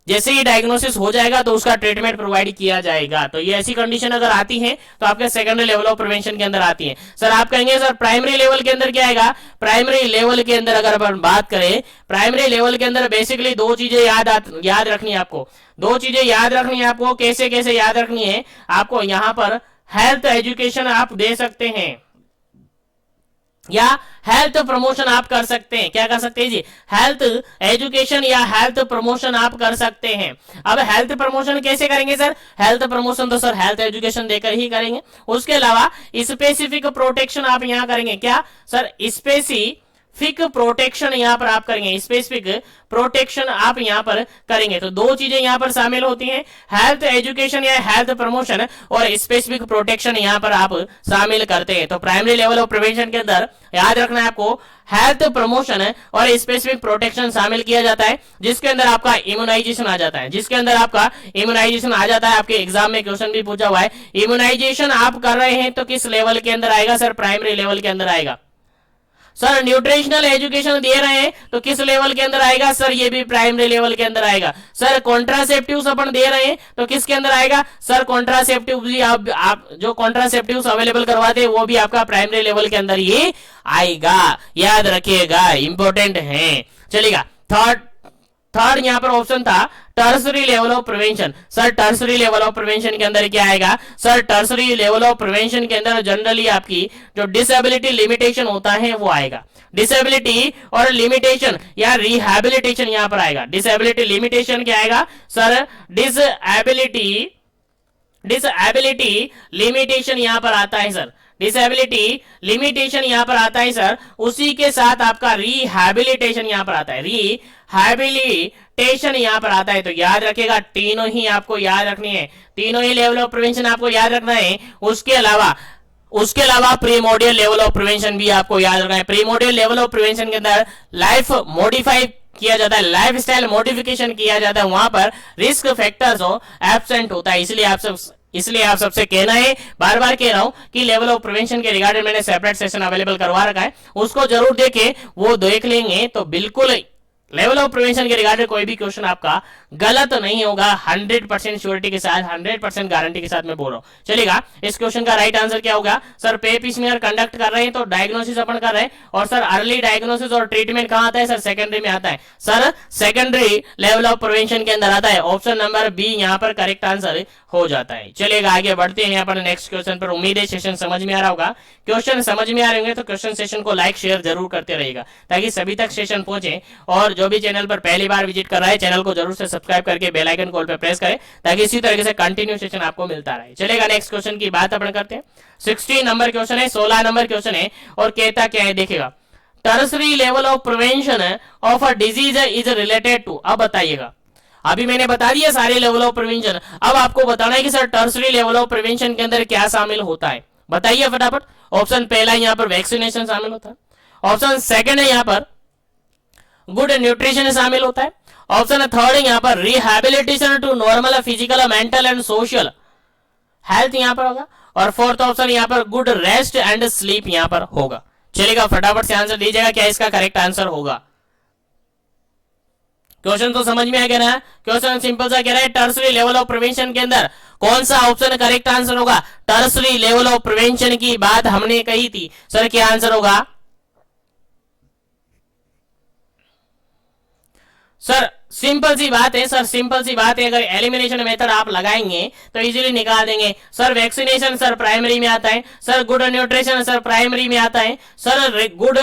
जैसे ही डायग्नोसिस हो जाएगा तो उसका ट्रीटमेंट प्रोवाइड किया जाएगा। तो ये ऐसी कंडीशन अगर आती है तो आपके सेकेंडरी लेवल ऑफ प्रिवेंशन के अंदर आती है। सर आप कहेंगे सर प्राइमरी लेवल के अंदर क्या आएगा, प्राइमरी लेवल के अंदर अगर अपन बात करें, प्राइमरी लेवल के अंदर बेसिकली दो चीजें याद रखनी है आपको, दो चीजें याद रखनी है आपको। कैसे कैसे याद रखनी है आपको, यहाँ पर हेल्थ एजुकेशन आप दे सकते हैं या हेल्थ प्रमोशन आप कर सकते हैं। क्या कर सकते हैं जी, हेल्थ एजुकेशन या हेल्थ प्रमोशन आप कर सकते हैं। अब हेल्थ प्रमोशन कैसे करेंगे सर, हेल्थ प्रमोशन तो सर हेल्थ एजुकेशन देकर ही करेंगे। उसके अलावा स्पेसिफिक प्रोटेक्शन आप यहां करेंगे, क्या सर, स्पेसिफिक प्रोटेक्शन यहां पर आप करेंगे, स्पेसिफिक प्रोटेक्शन आप यहां पर करेंगे। तो दो चीजें यहां पर शामिल होती हैं, हेल्थ एजुकेशन या हेल्थ प्रमोशन और स्पेसिफिक प्रोटेक्शन यहां पर आप शामिल करते हैं। तो प्राइमरी लेवल ऑफ प्रिवेंशन के अंदर याद रखना है आपको, हेल्थ प्रमोशन और स्पेसिफिक प्रोटेक्शन शामिल किया जाता है, जिसके अंदर आपका इम्यूनाइजेशन आ जाता है, जिसके अंदर आपका इम्यूनाइजेशन आ जाता है। आपके एग्जाम में क्वेश्चन भी पूछा हुआ है, इम्यूनाइजेशन आप कर रहे हैं तो किस लेवल के अंदर आएगा सर, प्राइमरी लेवल के अंदर आएगा। सर न्यूट्रिशनल एजुकेशन दे रहे हैं तो किस लेवल के अंदर आएगा सर, ये भी प्राइमरी लेवल के अंदर आएगा। सर कॉन्ट्रासेप्टिव्स अपन दे रहे हैं तो किसके अंदर आएगा सर, कॉन्ट्रासेप्टिव भी आप जो कॉन्ट्रासेप्टिव्स अवेलेबल करवाते हैं वो भी आपका प्राइमरी लेवल के अंदर ही आएगा। याद रखिएगा, इंपॉर्टेंट है। चलिएगा थर्ड यहाँ पर ऑप्शन था tertiary level of prevention. Sir tertiary level of prevention के अंदर क्या आएगा sir, tertiary level of prevention के अंदर जनरली आपकी जो डिसेबिलिटी लिमिटेशन होता है वो आएगा। डिसेबिलिटी और लिमिटेशन या रिहैबिलिटेशन यहां पर आएगा। डिसेबिलिटी लिमिटेशन क्या आएगा सर, डिसएबिलिटी लिमिटेशन यहां पर आता है सर, डिसेबिलिटी लिमिटेशन यहां पर आता है सर। उसी के साथ आपका रिहैबिलिटेशन यहां पर आता है, रिहैबिलिटेशन यहां पर आता है। तो याद रखिएगा, तीनों ही आपको याद रखनी है, तीनों ही लेवल ऑफ प्रिवेंशन आपको याद रखना है। उसके अलावा प्रीमोडियल लेवल ऑफ प्रिवेंशन भी आपको याद रखना है। प्रीमोडियल लेवल ऑफ प्रिवेंशन के अंदर लाइफ मॉडिफाई किया जाता है, लाइफ स्टाइल मॉडिफिकेशन किया जाता है, वहां पर रिस्क फैक्टर्स एब्सेंट होता है। इसलिए आप सबसे कहना है, बार बार कह रहा हूं कि लेवल ऑफ प्रिवेंशन के रिगार्डिंग मैंने सेपरेट सेशन अवेलेबल करवा रखा है, उसको जरूर देखें। वो देख लेंगे तो बिल्कुल लेवल ऑफ प्रिवेंशन के रिगार्डेड कोई भी क्वेश्चन आपका गलत नहीं होगा, 100% श्योरिटी के साथ, 100% गारंटी के साथ मैं बोल रहा हूं। चलेगा, इस क्वेश्चन का राइट आंसर क्या होगा? सर पेप स्मीयर कंडक्ट कर रहे हैं तो डायग्नोसिस अपन कर रहे हैं, और सर अर्ली डायग्नोसिस और ट्रीटमेंट कहां आता है? सर सेकेंडरी में आता है। Sir secondary level of prevention के अंदर आता है। ऑप्शन नंबर बी यहां पर करेक्ट आंसर हो जाता है। चलेगा, आगे बढ़ते हैं अपन नेक्स्ट क्वेश्चन पर। उम्मीद है सेशन समझ में आ रहा होगा। क्वेश्चन समझ में आ रहे होंगे तो क्वेश्चन सेशन को लाइक शेयर जरूर करते रहिएगा ताकि सभी तक सेशन पहुंचे, और जो भी चैनल पर पहली बार विजिट कर रहा है चैनल को जरूर से सब्सक्राइब करके बेल आइकन कॉल पे प्रेस करें ताकि इसी तरीके से कंटिन्यू सेशन आपको मिलता रहे। चलेगा, नेक्स्ट क्वेश्चन की बात अपन करते हैं। 16 नंबर क्वेश्चन है, 16 नंबर क्वेश्चन है, और कहता क्या है देखिएगा, tertiary level of prevention of a disease is related to. अब बताइएगा, अभी मैंने बता दिया सारे लेवल ऑफ प्रिवेंशन, अब आपको बताना है कि sir tertiary level of prevention के अंदर क्या शामिल होता है, बताइए फटाफट। ऑप्शन पहला यहाँ पर वैक्सीनेशन शामिल होता है, ऑप्शन सेकंड है यहाँ पर गुड न्यूट्रिशन शामिल होता है, ऑप्शन थर्ड है यहाँ पर rehabilitation to normal physical mental and social health यहाँ पर होगा, और फोर्थ ऑप्शन यहाँ पर गुड रेस्ट एंड स्लीप यहाँ पर होगा। चलेगा, फटाफट से आंसर दीजिएगा क्या इसका करेक्ट आंसर होगा। क्वेश्चन तो समझ में आ गया ना? क्वेश्चन सिंपल सा कह रहा है टर्सरी लेवल ऑफ प्रिवेंशन के अंदर कौन सा ऑप्शन करेक्ट आंसर होगा? टर्सरी लेवल ऑफ प्रिवेंशन की बात हमने कही थी, सर क्या आंसर होगा? सर सिंपल सी बात है, सर सिंपल सी बात है, अगर एलिमिनेशन मेथड आप लगाएंगे तो इजीली निकाल देंगे। सर वैक्सीनेशन सर प्राइमरी में आता है, sir good nutrition sir primary में आता है, सर गुड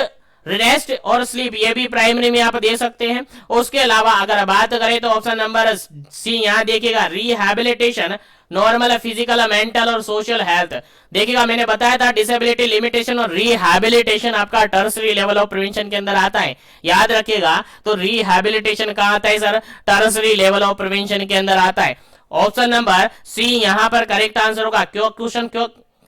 रेस्ट और स्लीप ये भी प्राइमरी में आप दे सकते हैं। उसके अलावा अगर बात करें तो ऑप्शन नंबर सी यहां देखिएगा, रिहैबिलिटेशन नॉर्मल फिजिकल मेंटल और सोशल हेल्थ। देखिएगा मैंने बताया था डिसेबिलिटी लिमिटेशन और रिहैबिलिटेशन आपका टर्सरी लेवल ऑफ प्रिवेंशन के अंदर आता है, याद रखिएगा। तो रिहैबिलिटेशन कहां आता है sir? Tertiary level of prevention के अंदर आता है। ऑप्शन नंबर सी यहां पर करेक्ट आंसर होगा।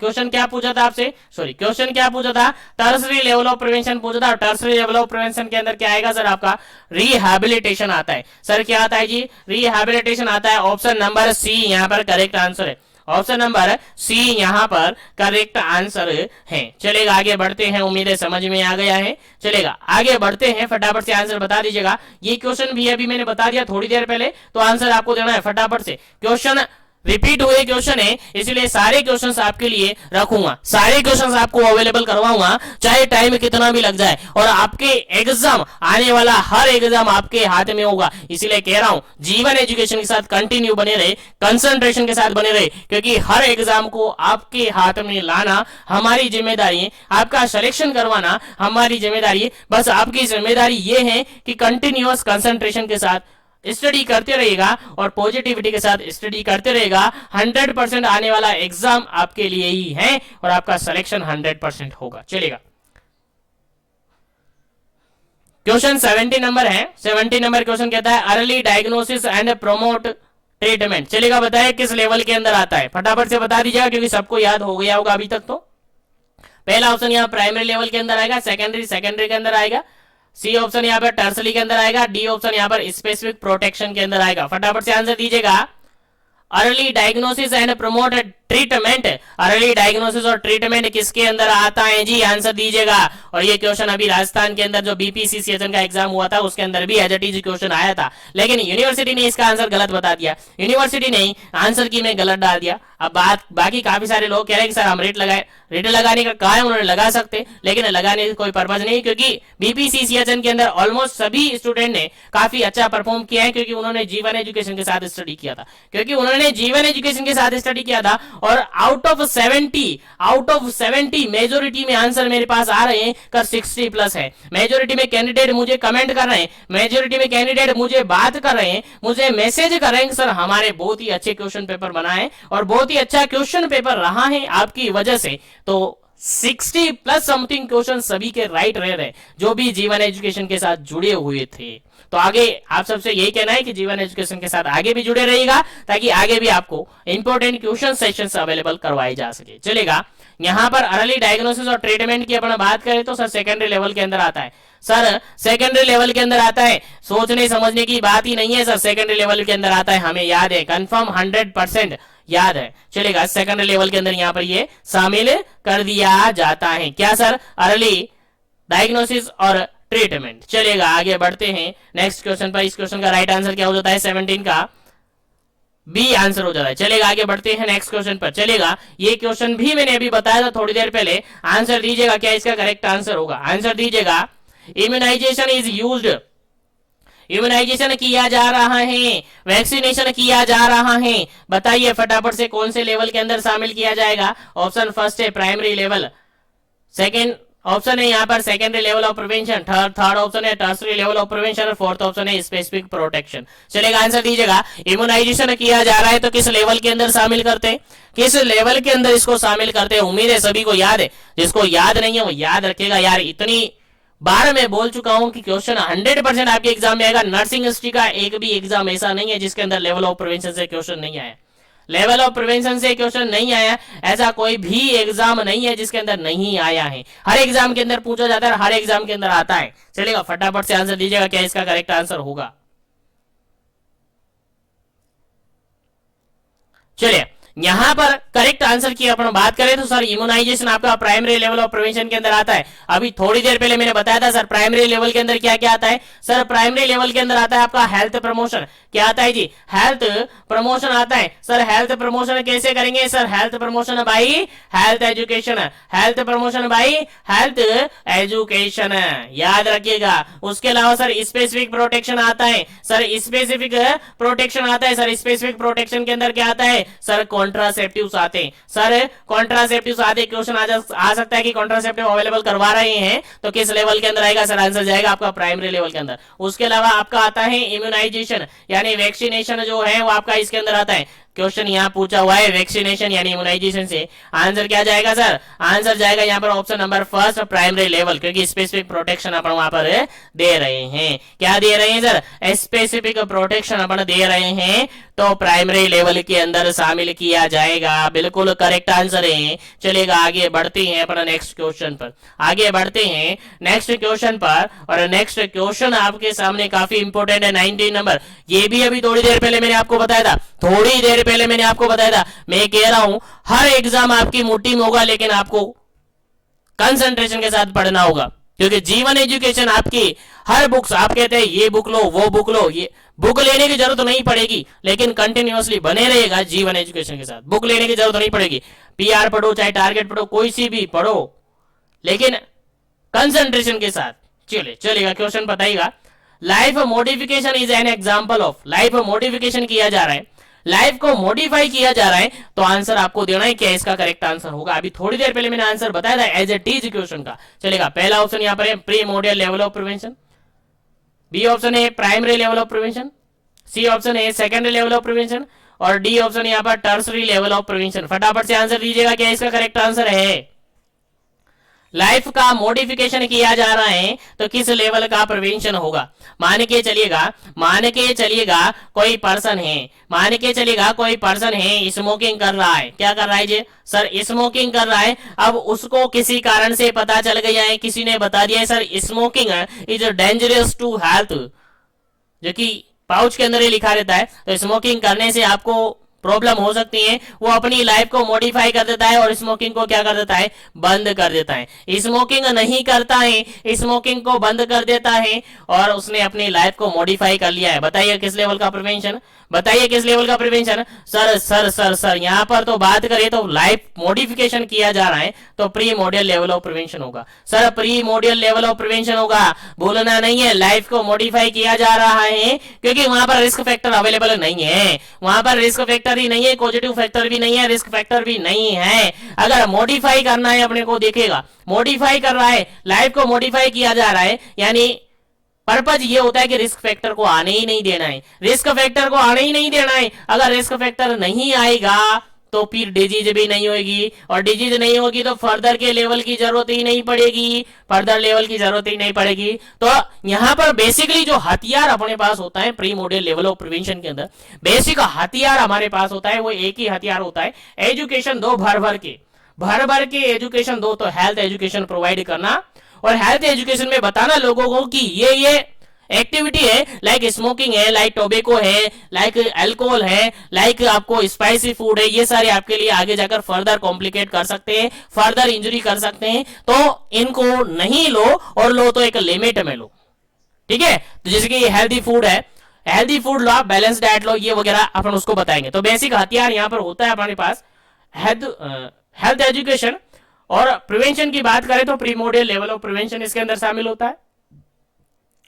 क्वेश्चन क्या पूछा था आपसे? सॉरी, क्वेश्चन क्या पूछा था? टर्सरी लेवल ऑफ प्रिवेंशन पूछा था, और टर्सरी लेवल ऑफ प्रिवेंशन के अंदर क्या आएगा सर? आपका रिहैबिलिटेशन आता है। सर क्या आता है जी? रिहैबिलिटेशन आता है। ऑप्शन नंबर सी यहां पर करेक्ट आंसर है। ऑप्शन नंबर सी यहां पर करेक्ट आंसर है। चलेगा, आगे बढ़ते हैं, उम्मीद है समझ में आ गया है। चलेगा, आगे बढ़ते हैं, फटाफट से आंसर बता दीजिएगा। ये क्वेश्चन भी अभी मैंने बता दिया थोड़ी देर पहले, तो आंसर आपको देना है फटाफट से। क्वेश्चन रिपीट हुए क्वेश्चन है, इसलिए सारे क्वेश्चंस आपके लिए रखूंगा, सारे क्वेश्चंस आपको अवेलेबल करवाऊंगा, चाहे टाइम कितना भी लग जाए, और आपके एग्जाम आने वाला हर एग्जाम आपके हाथ में होगा। इसलिए कह रहा हूं जीवन एजुकेशन के साथ कंटिन्यू बने रहे, कंसंट्रेशन के साथ बने रहे, क्योंकि हर एग्जाम को आपके हाथ में लाना हमारी जिम्मेदारी है, आपका सिलेक्शन करवाना हमारी जिम्मेदारी है। बस आपकी जिम्मेदारी ये है कि कंटिन्यूअस कंसंट्रेशन के साथ स्टडी करते रहेगा और पॉजिटिविटी के साथ स्टडी करते रहेगा। 100% आने वाला एग्जाम आपके लिए ही है और आपका सिलेक्शन 100% होगा। चलेगा, क्वेश्चन 70 नंबर है। 70 नंबर क्वेश्चन कहता है early diagnosis and promote treatment. चलेगा, बताए किस लेवल के अंदर आता है? फटाफट से बता दीजिएगा क्योंकि सबको याद हो गया होगा अभी तक। तो पहला ऑप्शन यहाँ प्राइमरी लेवल के अंदर आएगा, सेकेंडरी के अंदर आएगा, सी ऑप्शन यहाँ पर टर्सरी के अंदर आएगा, डी ऑप्शन यहाँ पर स्पेसिफिक प्रोटेक्शन के अंदर आएगा। फटाफट से आंसर दीजिएगा। Early diagnosis and promote treatment, early diagnosis और ट्रीटमेंट किसके अंदर आता है जी? आंसर दीजिएगा। और ये क्वेश्चन अभी राजस्थान के अंदर जो बीपीसीसीएचएन का एग्जाम हुआ था उसके अंदर भी एज इट इज क्वेश्चन आया था, लेकिन यूनिवर्सिटी ने इसका आंसर गलत बता दिया। यूनिवर्सिटी ने आंसर की में गलत डाल दिया। अब बात बाकी काफी सारे लोग कह रहे हैं कि सर हम रेट लगाए, रेट लगाने का कहा है उन्होंने, लगा सकते, लेकिन लगाने की कोई पर्पज नहीं, क्योंकि बीपीसीसीएचएन के अंदर ऑलमोस्ट सभी स्टूडेंट ने काफी अच्छा परफॉर्म किया है, क्योंकि उन्होंने जीवन एजुकेशन के साथ स्टडी किया था, और आउट ऑफ 70 मेजोरिटी में आंसर मेरे पास आ रहे हैं कर 60 प्लस है। मेजोरिटी में कैंडिडेट मुझे कमेंट कर रहे हैं, मेजोरिटी में कैंडिडेट मुझे बात कर रहे हैं, मुझे मैसेज कर रहे हैं सर हमारे बहुत ही अच्छे क्वेश्चन पेपर बनाए और बहुत ही अच्छा क्वेश्चन पेपर रहा है आपकी वजह से। तो 60 प्लस समथिंग क्वेश्चन सभी के राइट रह रहे जो भी जीवन एजुकेशन के साथ जुड़े हुए थे। तो आगे आप सबसे यही कहना है कि जीवन एजुकेशन के साथ आगे भी जुड़े रहिएगा ताकि आगे भी आपको इंपॉर्टेंट क्वेश्चन सेशंस अवेलेबल करवाए जा सके। चलेगा, यहां पर अर्ली डायग्नोसिस और ट्रीटमेंट की अपन बात करें तो सर सेकेंडरी लेवल के अंदर आता है। सर सेकेंडरी लेवल के अंदर आता है, सोचने समझने की बात ही नहीं है सर, सेकेंडरी लेवल के अंदर आता है, हमें याद है, कंफर्म 100% याद है। चलेगा, सेकेंडरी लेवल के अंदर यहां पर ये शामिल कर दिया जाता है। क्या सर? अर्ली डायग्नोसिस और ट्रीटमेंट। चलिएगा आगे बढ़ते हैं नेक्स्ट क्वेश्चन पर। इस क्वेश्चन का राइट आंसर क्या हो जाता है? 17 का बी आंसर हो जाता है। चलेगा आगे बढ़ते हैं नेक्स्ट क्वेश्चन पर। चलेगा ये क्वेश्चन भी मैंने अभी बताया था थोड़ी देर पहले। आंसर दीजिएगा क्या इसका करेक्ट आंसर होगा। आंसर दीजिएगा इम्यूनाइजेशन इज यूज्ड, इम्यूनाइजेशन किया जा रहा है, वैक्सीनेशन किया जा रहा है। बताइए फटाफट से कौन से लेवल के अंदर शामिल किया जाएगा? ऑप्शन फर्स्ट है प्राइमरी लेवल, सेकेंड ऑप्शन है यहाँ पर secondary level of prevention, third option है टर्सरी लेवल ऑफ प्रिवेंशन और फोर्थ ऑप्शन है स्पेसिफिक प्रोटेक्शन। चलेगा आंसर दीजिएगा। इम्यूनाइजेशन किया जा रहा है तो किस लेवल के अंदर शामिल करते हैं? किस लेवल के अंदर इसको शामिल करते हैं? उम्मीद है सभी को याद है, जिसको याद नहीं है वो याद रखेगा। यार इतनी बार मैं बोल चुका हूं कि क्वेश्चन 100% आपके एग्जाम में आएगा। नर्सिंग हिस्ट्री का एक भी एग्जाम ऐसा नहीं है जिसके अंदर लेवल ऑफ प्रिवेंशन से क्वेश्चन नहीं आया। लेवल ऑफ प्रिवेंशन से क्वेश्चन नहीं आया, ऐसा कोई भी एग्जाम नहीं है जिसके अंदर नहीं आया है। हर एग्जाम के अंदर पूछा जाता है, हर एग्जाम के अंदर आता है। चलेगा फटाफट से आंसर दीजिएगा क्या इसका करेक्ट आंसर होगा। चलिए यहां पर करेक्ट आंसर की अपन बात करें तो सर इम्यूनाइजेशन आपका प्राइमरी लेवल ऑफ प्रिवेंशन के अंदर आता है। अभी थोड़ी देर पहले मैंने बताया था सर प्राइमरी लेवल के अंदर क्या क्या आता है। सर प्राइमरी लेवल के अंदर आता है आपका हेल्थ प्रमोशन। क्या आता है जी? हेल्थ प्रमोशन आता है। सर हेल्थ प्रमोशन कैसे करेंगे? Sir health promotion by health education, health promotion by health education, याद रखिएगा। उसके अलावा सर स्पेसिफिक प्रोटेक्शन आता है। सर स्पेसिफिक प्रोटेक्शन आता है। सर स्पेसिफिक प्रोटेक्शन के अंदर क्या आता है? सर कॉन्ट्रासेप्टिव्स आते हैं। सर कॉन्ट्रासेप्टिव्स आते हैं। क्वेश्चन आ सकता है कि कॉन्ट्रासेप्टिव अवेलेबल करवा रहे हैं तो किस लेवल के अंदर आएगा? सर आंसर जाएगा आपका प्राइमरी लेवल के अंदर। उसके अलावा आपका आता है इम्यूनाइजेशन यानी वैक्सीनेशन जो है वो आपका इसके अंदर आता है। क्वेश्चन यहाँ पूछा हुआ है वैक्सीनेशन यानी इम्यूनाइजेशन से। आंसर क्या जाएगा सर? आंसर जाएगा यहाँ पर option number first primary level, क्योंकि स्पेसिफिक प्रोटेक्शन अपन वहां पर दे रहे हैं। क्या दे रहे हैं सर? स्पेसिफिक प्रोटेक्शन अपन दे रहे हैं तो प्राइमरी लेवल के अंदर शामिल किया जाएगा। बिल्कुल करेक्ट आंसर है। चलेगा आगे बढ़ते हैं अपना नेक्स्ट क्वेश्चन पर। आगे बढ़ते हैं नेक्स्ट क्वेश्चन पर और नेक्स्ट क्वेश्चन आपके सामने काफी इंपोर्टेंट है 19 नंबर। ये भी अभी थोड़ी देर पहले मैंने आपको बताया था, थोड़ी देर पहले मैंने आपको बताया था। मैं कह रहा हूं हर एग्जाम आपकी मुट्ठी में होगा लेकिन आपको कंसंट्रेशन के साथ पढ़ना होगा, क्योंकि जीवन एजुकेशन आपकी हर बुक्स आप कहते हैं ये बुक लो वो बुक लो, ये बुक लेने की जरूरत नहीं पड़ेगी लेकिन कंटिन्यूअसली बने रहेगा जीवन एजुकेशन के साथ। बुक लेने की जरूरत नहीं पड़ेगी। पीआर पढ़ो चाहे टारगेट पढ़ो कोई सी भी पढ़ो लेकिन कंसंट्रेशन के साथ चलेगा। क्वेश्चन बताइएगा life modification is an example of. Life modification किया जा रहा है, लाइफ को मॉडिफाई किया जा रहा है तो आंसर आपको देना है क्या इसका करेक्ट आंसर होगा। अभी थोड़ी देर पहले मैंने आंसर बताया था एज इट इज क्वेश्चन का। चलेगा पहला ऑप्शन यहां पर है primordial level of prevention, B option है primary level of prevention, C option है सेकेंडरी लेवल ऑफ प्रिवेंशन और डी ऑप्शन यहां पर टर्सरी लेवल ऑफ प्रिवेंशन। फटाफट से आंसर दीजिएगा क्या इसका करेक्ट आंसर है। लाइफ का मॉडिफिकेशन किया जा रहा है तो किस लेवल का प्रिवेंशन होगा। मान के चलिएगा कोई पर्सन है, मान के चलिएगा कोई पर्सन है स्मोकिंग कर रहा है। क्या कर रहा है जी? सर स्मोकिंग कर रहा है। अब उसको किसी कारण से पता चल गया है, किसी ने बता दिया है sir smoking is dangerous to health, जो कि पाउच के अंदर ही लिखा रहता है। तो स्मोकिंग करने से आपको प्रॉब्लम हो सकती है। वो अपनी लाइफ को मॉडिफाई कर देता है और स्मोकिंग को क्या कर देता है? बंद कर देता है। स्मोकिंग नहीं करता है, स्मोकिंग को बंद कर देता है और उसने अपनी लाइफ को मॉडिफाई कर लिया है। बताइए किस लेवल का प्रिवेंशन? बताइए किस लेवल का prevention? Sir sir sir sir यहाँ पर तो बात करें तो लाइफ मॉडिफिकेशन किया जा रहा है तो primordial level of prevention होगा। Sir primordial level of prevention होगा, बोलना नहीं है। लाइफ को मॉडिफाई किया जा रहा है क्योंकि वहां पर रिस्क फैक्टर अवेलेबल नहीं है, वहां पर रिस्क फैक्टर ही नहीं है, पॉजिटिव फैक्टर भी नहीं है, रिस्क फैक्टर भी नहीं है। अगर मॉडिफाई करना है अपने को देखेगा, मॉडिफाई कर रहा है, लाइफ को मॉडिफाई किया जा रहा है यानी पर्पज ये होता है कि रिस्क फैक्टर को आने ही नहीं देना है, रिस्क फैक्टर को आने ही नहीं देना है। अगर रिस्क फैक्टर नहीं आएगा तो फिर डिजीज भी नहीं होगी और डिजीज नहीं होगी तो फर्दर के लेवल की जरूरत ही नहीं पड़ेगी, फर्दर लेवल की जरूरत ही नहीं पड़ेगी। तो यहाँ पर बेसिकली जो हथियार अपने पास होता है प्री मोडियल लेवल ऑफ प्रिवेंशन के अंदर, बेसिक हथियार हमारे पास होता है वो एक ही हथियार होता है, एजुकेशन दो भर भर के एजुकेशन दो। तो हेल्थ एजुकेशन प्रोवाइड करना और हेल्थ एजुकेशन में बताना लोगों को कि ये एक्टिविटी है, लाइक स्मोकिंग है, लाइक टोबैको है, लाइक अल्कोहल है, लाइक आपको स्पाइसी फूड है, ये सारे आपके लिए आगे जाकर फर्दर कॉम्प्लिकेट कर सकते हैं, फर्दर इंजरी कर सकते हैं, तो इनको नहीं लो, और लो तो एक लिमिट में लो, ठीक है। तो जैसे कि हेल्दी फूड है, हेल्दी फूड लो, बैलेंस डाइट लो, ये वगैरह अपन उसको बताएंगे। तो बेसिक हथियार यहां पर होता है हमारे पास हेल्थ एजुकेशन। और प्रिवेंशन की बात करें तो प्रीमोडियल लेवल ऑफ प्रिवेंशन इसके अंदर शामिल होता है,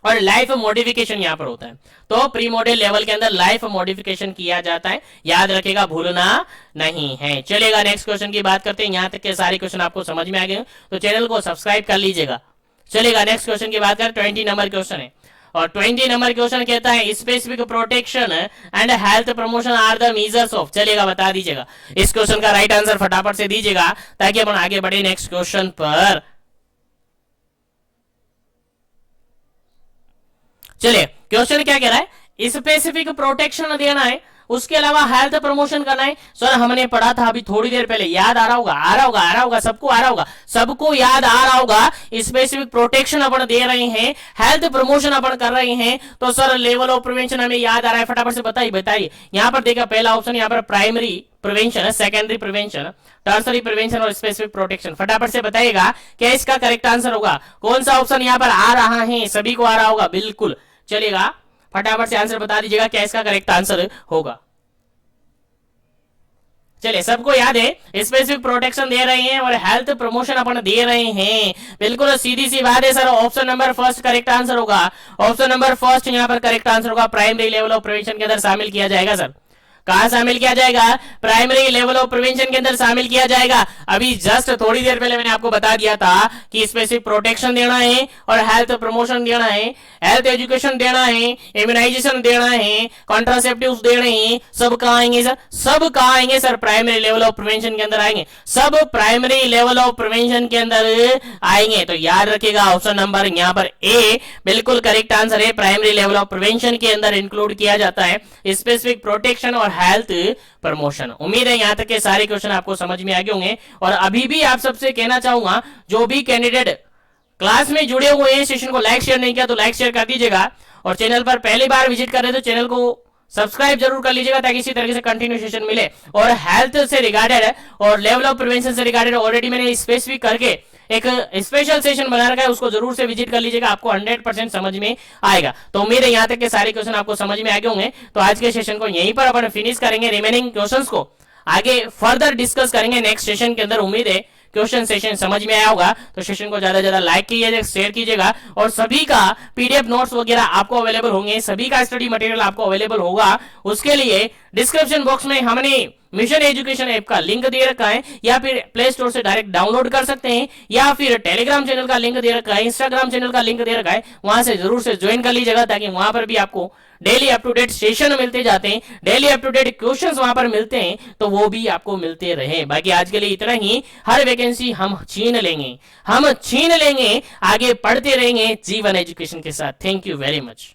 और लाइफ मॉडिफिकेशन यहां पर होता है। तो प्रीमोडियल लेवल के अंदर लाइफ मॉडिफिकेशन किया जाता है, याद रखेगा, भूलना नहीं है। चलेगा, नेक्स्ट क्वेश्चन की बात करते हैं। यहां तक के सारे क्वेश्चन आपको समझ में आ गए तो चैनल को सब्सक्राइब कर लीजिएगा। चलेगा, नेक्स्ट क्वेश्चन की बात करें, 20 नंबर क्वेश्चन है, और 20 नंबर क्वेश्चन कहता है specific protection and health promotion are the measures of. चलेगा, बता दीजिएगा इस क्वेश्चन का राइट आंसर फटाफट से दीजिएगा ताकि अपन आगे बढ़े नेक्स्ट क्वेश्चन पर। चलिए, क्वेश्चन क्या कह रहा है, स्पेसिफिक प्रोटेक्शन देना है, उसके अलावा हेल्थ प्रमोशन करना है। सर हमने पढ़ा था अभी थोड़ी देर पहले, याद आ रहा होगा, आ रहा होगा, आ रहा होगा, सबको आ रहा होगा, सबको याद आ रहा होगा। स्पेसिफिक प्रोटेक्शन अपन दे रहे हैं, हेल्थ प्रमोशन अपन कर रहे हैं, तो सर लेवल ऑफ प्रिवेंशन हमें याद आ रहा है, फटाफट से बताइए बताइए। यहां पर देखा पहला ऑप्शन, यहां पर primary prevention, secondary prevention, tertiary prevention और स्पेसिफिक प्रोटेक्शन। फटाफट से बताइएगा क्या इसका करेक्ट आंसर होगा, कौन सा ऑप्शन यहां पर आ रहा है, सभी को आ रहा होगा, बिल्कुल। चलेगा, फटाफट से आंसर बता दीजिएगा क्या इसका करेक्ट आंसर होगा। चलिए, सबको याद है, स्पेसिफिक प्रोटेक्शन दे रहे हैं और हेल्थ प्रमोशन अपन दे रहे हैं, बिल्कुल सीधी सी बात है sir. Option number first correct answer होगा, ऑप्शन नंबर फर्स्ट यहां पर करेक्ट आंसर होगा, प्राइमरी लेवल ऑफ प्रिवेंशन के अंदर शामिल किया जाएगा सर। कहां शामिल किया जाएगा, प्राइमरी लेवल ऑफ प्रिवेंशन के अंदर शामिल किया जाएगा। अभी जस्ट थोड़ी देर पहले मैंने आपको बता दिया था कि स्पेसिफिक प्रोटेक्शन देना है और हेल्थ प्रमोशन देना है, हेल्थ एजुकेशन देना है, इम्यूनाइजेशन देना है, कॉन्ट्रासेप्टिव्स देने हैं, सब कहां आएंगे सर, सब कहां आएंगे sir, primary level of prevention के अंदर आएंगे, सब प्राइमरी लेवल ऑफ प्रिवेंशन के अंदर आएंगे। तो याद रखिएगा ऑप्शन नंबर यहां पर ए बिल्कुल करेक्ट आंसर है, प्राइमरी लेवल ऑफ प्रिवेंशन के अंदर इंक्लूड किया जाता है स्पेसिफिक प्रोटेक्शन और हेल्थ प्रमोशन। उम्मीद है यहां तक के सारे क्वेश्चन आपको समझ में आ गए होंगे। और अभी भी आप सबसे कहना चाहूंगा, जो भी कैंडिडेट क्लास में जुड़े हुए हैं, सेशन को लाइक शेयर नहीं किया तो लाइक शेयर कर दीजिएगा, और चैनल पर पहली बार विजिट कर रहे तो चैनल को सब्सक्राइब जरूर कर लीजिएगा ताकि इसी तरीके से कंटिन्यूएशन मिले। और हेल्थ से रिगार्डेड और लेवल ऑफ प्रिवेंशन से रिगार्डेड ऑलरेडी मैंने स्पेसिफिक करके एक स्पेशल सेशन बना रखा है, उसको जरूर से विजिट कर लीजिएगा, आपको 100% समझ में आएगा। तो उम्मीद है यहां तक के सारे क्वेश्चन आपको समझ में आ गए होंगे। तो आज के सेशन को यहीं पर अपन फिनिश करेंगे, रिमेनिंग क्वेश्चंस को आगे फर्दर डिस्कस करेंगे नेक्स्ट सेशन के अंदर। उम्मीद है क्वेश्चन सेशन समझ में आया होगा, तो सेशन को ज्यादा से ज्यादा लाइक कीजिएगा, शेयर कीजिएगा, और सभी का पीडीएफ नोट्स वगैरह आपको अवेलेबल होंगे, सभी का स्टडी मटेरियल आपको अवेलेबल होगा। उसके लिए डिस्क्रिप्शन बॉक्स में हमने मिशन एजुकेशन ऐप का लिंक दे रखा है, या फिर प्ले स्टोर से डायरेक्ट डाउनलोड कर सकते हैं, या फिर टेलीग्राम चैनल का लिंक दे रखा है, इंस्टाग्राम चैनल का लिंक दे रखा है, वहां से जरूर से ज्वाइन कर लीजिएगा ताकि वहां पर भी आपको daily up to date session मिलते जाते हैं, daily up to date questions वहां पर मिलते हैं, तो वो भी आपको मिलते रहे। बाकी आज के लिए इतना ही, हर वैकेंसी हम छीन लेंगे, हम छीन लेंगे, आगे पढ़ते रहेंगे जीवन एजुकेशन के साथ। Thank you very much.